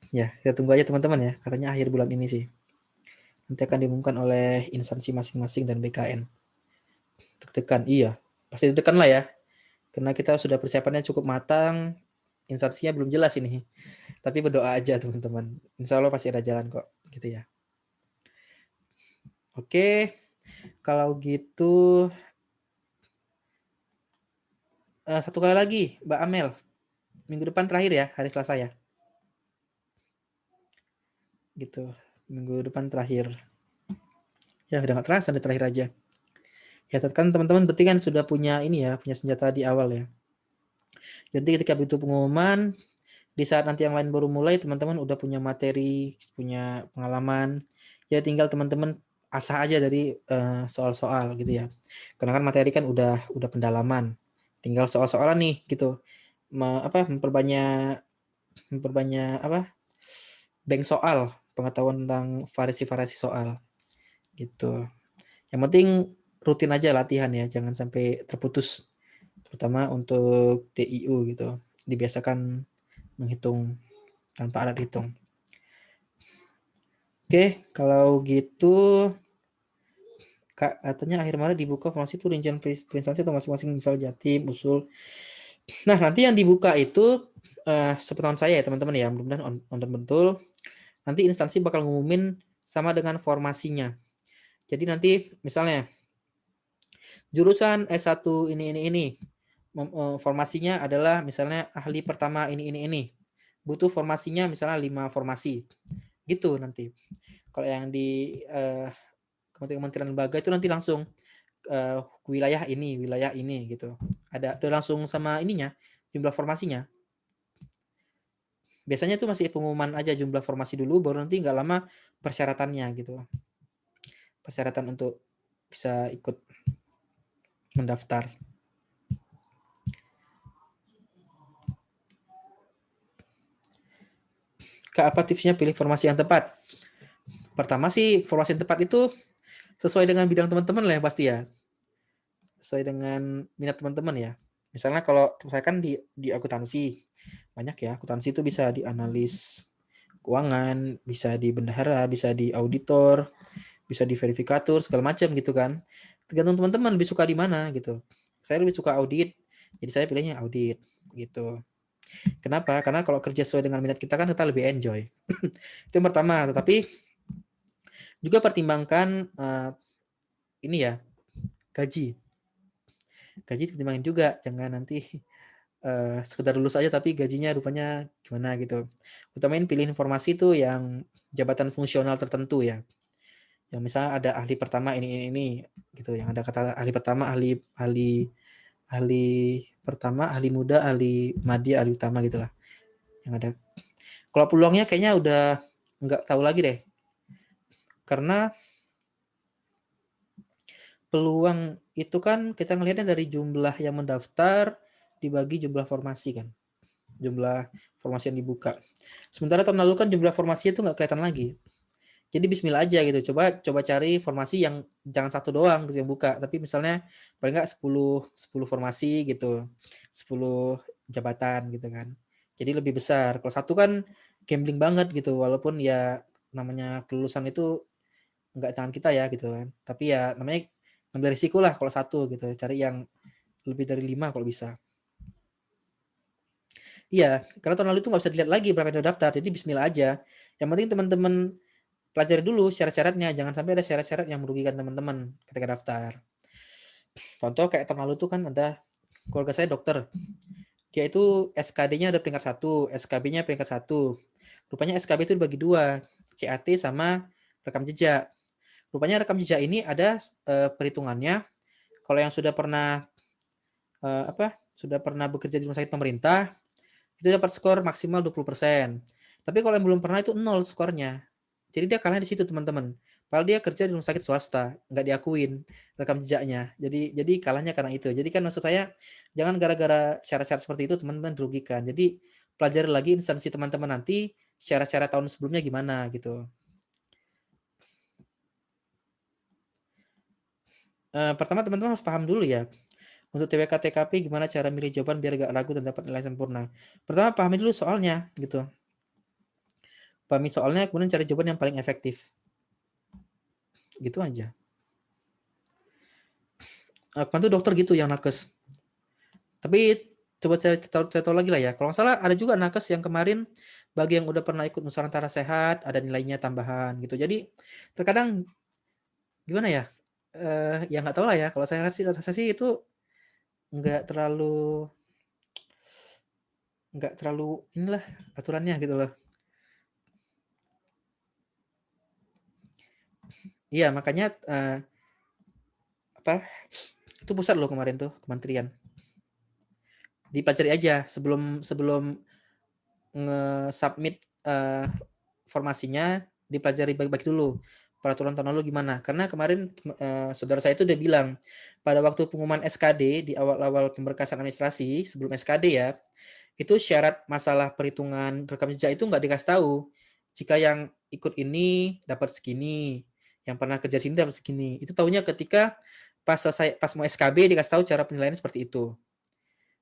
A: Ya, kita tunggu aja teman-teman ya. Katanya akhir bulan ini sih. Nanti akan diumumkan oleh instansi masing-masing dan BKN. Deg-degan, iya. Pasti deg-degan lah ya. Karena kita sudah persiapannya cukup matang, instansinya belum jelas ini. Tapi berdoa aja teman-teman. Insya Allah pasti ada jalan kok, gitu ya. Oke, kalau gitu satu kali lagi, Mbak Amel. Minggu depan terakhir ya, hari Selasa ya. Gitu, minggu depan terakhir. Ya udah nggak terasa, ada terakhir aja. Ya kan teman-teman berarti kan sudah punya ini ya, punya senjata di awal ya. Jadi ketika itu pengumuman, di saat nanti yang lain baru mulai, teman-teman udah punya materi, punya pengalaman. Ya tinggal teman-teman asah aja dari soal-soal gitu ya. Karena kan materi kan udah pendalaman. Tinggal soal-soalan nih gitu. Memperbanyak apa? Bank soal, pengetahuan tentang variasi-variasi soal gitu. Yang penting rutin aja latihan ya, jangan sampai terputus. Terutama untuk TIU gitu. Dibiasakan menghitung tanpa alat hitung. Oke, kalau gitu Kak, katanya akhir Maret dibuka formasi itu rincian prestasi atau masing-masing misal Jatim, usul. Nah, nanti yang dibuka itu sepengetahuan saya ya teman-teman ya, mudah-mudahan on betul. Nanti instansi bakal ngumumin sama dengan formasinya. Jadi nanti misalnya jurusan S1 ini. Formasinya adalah misalnya ahli pertama ini. Butuh formasinya misalnya 5 formasi. Gitu nanti. Kalau yang di kementerian lembaga itu nanti langsung wilayah ini gitu. Ada langsung sama ininya, jumlah formasinya. Biasanya itu masih pengumuman aja jumlah formasi dulu, baru nanti nggak lama persyaratannya gitu. Persyaratan untuk bisa ikut mendaftar. Kak, apa tipsnya pilih formasi yang tepat? Pertama sih, formasi yang tepat itu sesuai dengan bidang teman-teman lah ya pasti ya. Sesuai dengan minat teman-teman ya. Misalnya kalau saya kan di akuntansi, banyak ya, akuntansi itu bisa di analis keuangan, bisa di bendahara, bisa di auditor, bisa di verifikator, segala macam gitu kan. Tergantung teman-teman lebih suka di mana gitu. Saya lebih suka audit, jadi saya pilihnya audit gitu. Kenapa? Karena kalau kerja sesuai dengan minat kita kan kita lebih enjoy. Itu yang pertama. Tetapi juga pertimbangkan ini ya, gaji. Gaji pertimbangkan juga, jangan nanti sekedar lulus aja tapi gajinya rupanya gimana gitu. Utamain pilih informasi tuh yang jabatan fungsional tertentu ya. Yang misalnya ada ahli pertama ini gitu, yang ada kata ahli pertama, ahli pertama, ahli muda, ahli madya, ahli utama gitulah. Yang ada. Kalau peluangnya kayaknya udah nggak tahu lagi deh. Karena peluang itu kan kita ngelihatnya dari jumlah yang mendaftar dibagi jumlah formasi kan. Jumlah formasi yang dibuka. Sementara tahun lalu kan jumlah formasi itu nggak kelihatan lagi. Jadi bismillah aja gitu. Coba cari formasi yang jangan satu doang gitu yang buka, tapi misalnya paling nggak 10 formasi gitu. 10 jabatan gitu kan. Jadi lebih besar. Kalau satu kan gambling banget gitu, walaupun ya namanya kelulusan itu nggak tangan kita ya gitu kan. Tapi ya namanya ngambil risiko lah kalau satu gitu. Cari yang lebih dari 5 kalau bisa. Iya, karena tahun lalu itu nggak bisa dilihat lagi berapa yang daftar. Jadi bismillah aja. Yang penting teman-teman pelajari dulu syarat-syaratnya. Jangan sampai ada syarat-syarat yang merugikan teman-teman ketika daftar. Contoh kayak tahun lalu tuh kan ada keluarga saya dokter. Dia itu SKD-nya ada peringkat 1, SKB-nya peringkat 1. Rupanya SKB itu dibagi 2, CAT sama rekam jejak. Rupanya rekam jejak ini ada perhitungannya. Kalau yang sudah pernah sudah pernah bekerja di rumah sakit pemerintah, itu dapat skor maksimal 20%. Tapi kalau yang belum pernah itu 0 skornya. Jadi dia kalah di situ teman-teman. Padahal dia kerja di rumah sakit swasta, nggak diakuin rekam jejaknya. Jadi kalahnya karena itu. Jadi kan maksud saya jangan gara-gara syarat-syarat seperti itu teman-teman dirugikan. Jadi pelajari lagi instansi teman-teman nanti syarat-syarat tahun sebelumnya gimana gitu. Pertama teman-teman harus paham dulu ya. Untuk TWK TKP gimana cara milih jawaban biar gak ragu dan dapat nilai sempurna. Pertama pahami dulu soalnya gitu. Pahami soalnya kemudian cari jawaban yang paling efektif. Gitu aja. Kemarin tuh dokter gitu yang nakes. Tapi coba saya tahu lagi lah ya. Kalau nggak salah ada juga nakes yang kemarin bagi yang udah pernah ikut Nusantara Sehat ada nilainya tambahan gitu. Jadi terkadang gimana ya? Ya nggak tahu lah ya. Kalau saya rasa sih itu nggak terlalu inilah aturannya gitu loh. Iya makanya itu pusat loh kemarin tuh kementerian. Dipelajari aja sebelum nge-submit formasinya, dipelajari baik-baik dulu peraturan tahun lalu gimana. Karena kemarin saudara saya itu udah bilang pada waktu pengumuman SKD di awal-awal pemberkasan administrasi sebelum SKD ya, itu syarat masalah perhitungan rekam jejak itu nggak dikasih tahu. Jika yang ikut ini dapat segini, yang pernah kerja sini dapat segini. Itu tahunya ketika pas mau SKB dikasih tahu cara penilaian seperti itu.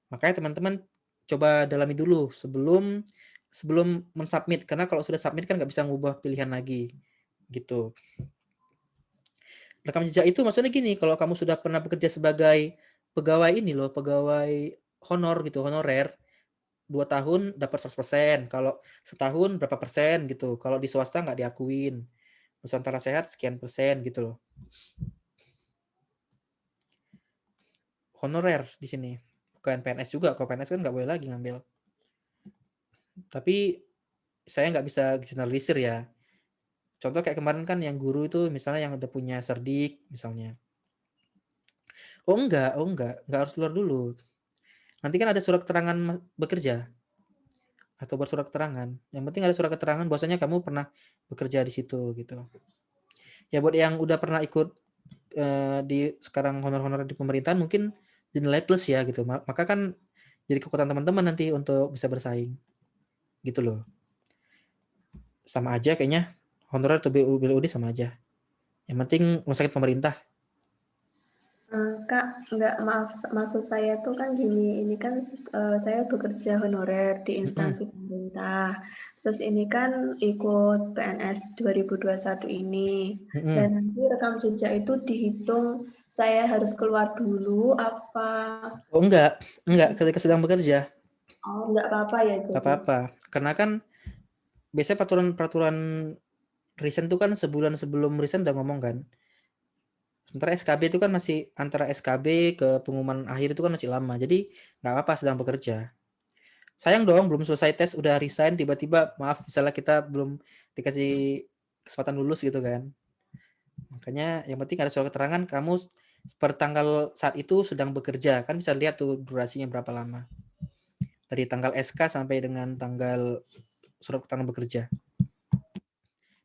A: Makanya teman-teman coba dalami dulu sebelum sebelum mensubmit, karena kalau sudah submit kan nggak bisa ngubah pilihan lagi gitu. Rekam jejak itu maksudnya gini, kalau kamu sudah pernah bekerja sebagai pegawai ini loh, pegawai honor gitu, honorer, 2 tahun dapat 100%, kalau setahun berapa persen gitu. Kalau di swasta nggak diakuin. Nusantara Sehat sekian persen gitu loh. Honorer di sini. Bukan PNS juga, kalau PNS kan nggak boleh lagi ngambil. Tapi saya nggak bisa generalisir ya. Contoh kayak kemarin kan yang guru itu misalnya yang udah punya Serdik misalnya. Oh enggak harus keluar dulu. Nanti kan ada surat keterangan bekerja atau buat surat keterangan. Yang penting ada surat keterangan bahwasanya kamu pernah bekerja di situ gitu. Ya buat yang udah pernah ikut di sekarang honor-honor di pemerintahan mungkin dinilai plus ya gitu. Maka kan jadi kekuatan teman-teman nanti untuk bisa bersaing gitu loh. Sama aja kayaknya honorer atau BUD sama aja. Yang penting rumah sakit pemerintah.
C: Kak, enggak, maaf, maksud saya tuh kan gini, ini kan saya bekerja honorer di instansi pemerintah. Terus ini kan ikut PNS 2021 ini. Dan nanti rekam jejak itu dihitung saya harus keluar dulu apa?
A: Oh enggak ketika sedang bekerja.
C: Oh, enggak apa-apa ya
A: Enggak
C: jadi.
A: apa-apa. Karena kan biasanya peraturan resign itu kan sebulan sebelum resign udah ngomong kan. Sementara SKB itu kan masih antara SKB ke pengumuman akhir itu kan masih lama. Jadi nggak apa-apa sedang bekerja. Sayang dong belum selesai tes udah resign tiba-tiba maaf misalnya kita belum dikasih kesempatan lulus gitu kan. Makanya yang penting ada surat keterangan kamu per tanggal saat itu sedang bekerja. Kan bisa lihat tuh durasinya berapa lama. Dari tanggal SK sampai dengan tanggal surat keterangan bekerja.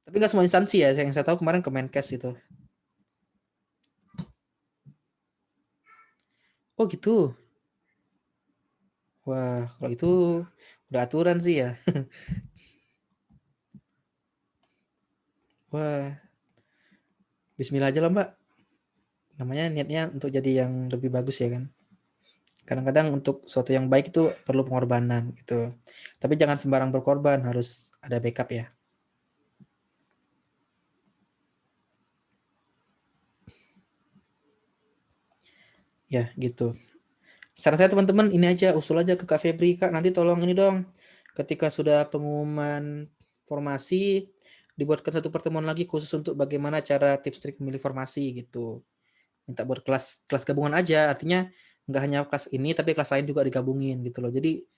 A: Tapi nggak semua instansi ya, yang saya tahu kemarin Kemenkes itu. Oh gitu. Wah, kalau itu udah aturan sih ya. Wah, bismillah aja lah Mbak. Namanya niatnya untuk jadi yang lebih bagus ya kan. Kadang-kadang untuk sesuatu yang baik itu perlu pengorbanan gitu. Tapi jangan sembarang berkorban, harus ada backup ya. Ya gitu. Saran saya teman-teman ini aja usul aja ke Kak Febri, Kak nanti tolong ini dong. Ketika sudah pengumuman formasi dibuatkan satu pertemuan lagi khusus untuk bagaimana cara tips trik memilih formasi gitu. Minta buat kelas gabungan aja, artinya nggak hanya kelas ini tapi kelas lain juga digabungin gitu loh. Jadi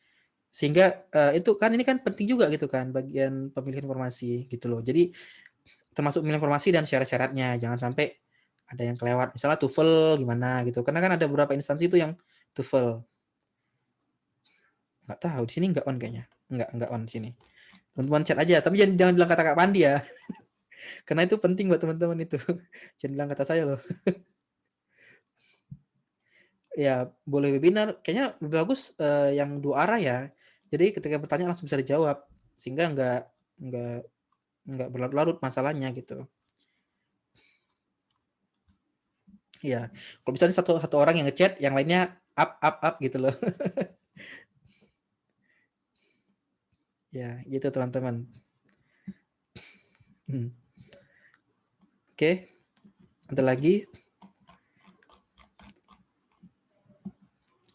A: sehingga itu kan ini kan penting juga gitu kan bagian pemilihan formasi gitu loh. Jadi termasuk pemilihan formasi dan syarat-syaratnya jangan sampai ada yang kelewat. Misalnya TOEFL gimana gitu. Karena kan ada beberapa instansi itu yang TOEFL. Nggak tahu di sini nggak on kayaknya. Nggak on di sini. Teman-teman chat aja, tapi jangan bilang kata Kak Pandi ya. Karena itu penting buat teman-teman itu. Jangan bilang kata saya loh. Ya, boleh webinar. Kayaknya lebih bagus yang dua arah ya. Jadi ketika bertanya langsung bisa dijawab sehingga nggak berlarut-larut masalahnya gitu. Ya, kalau misalnya satu orang yang ngechat, yang lainnya up gitu loh. Ya, gitu teman-teman. Oke, ada lagi?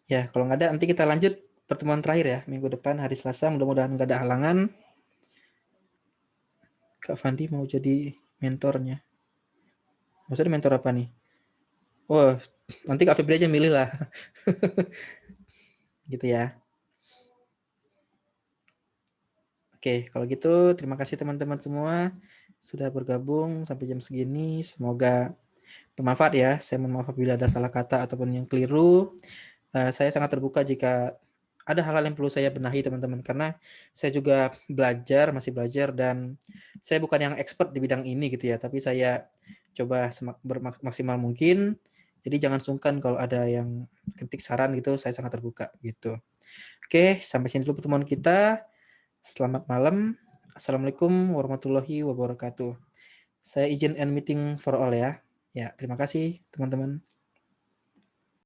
A: Ya, kalau nggak ada nanti kita lanjut pertemuan terakhir ya minggu depan hari Selasa. Mudah-mudahan nggak ada halangan. Kak Fandi mau jadi mentornya. Maksudnya mentor apa nih? Wah, nanti Kak Febri aja milih lah. Gitu ya. Oke, kalau gitu terima kasih teman-teman semua sudah bergabung sampai jam segini. Semoga bermanfaat ya. Saya mohon maaf apabila ada salah kata ataupun yang keliru. Saya sangat terbuka jika ada hal-hal yang perlu saya benahi teman-teman karena saya juga masih belajar dan saya bukan yang expert di bidang ini gitu ya, tapi saya coba bermaksimal mungkin. Jadi jangan sungkan kalau ada yang kritik saran gitu, saya sangat terbuka gitu. Oke, sampai sini dulu pertemuan kita. Selamat malam. Assalamualaikum warahmatullahi wabarakatuh. Saya izin end meeting for all ya. Ya, terima kasih teman-teman.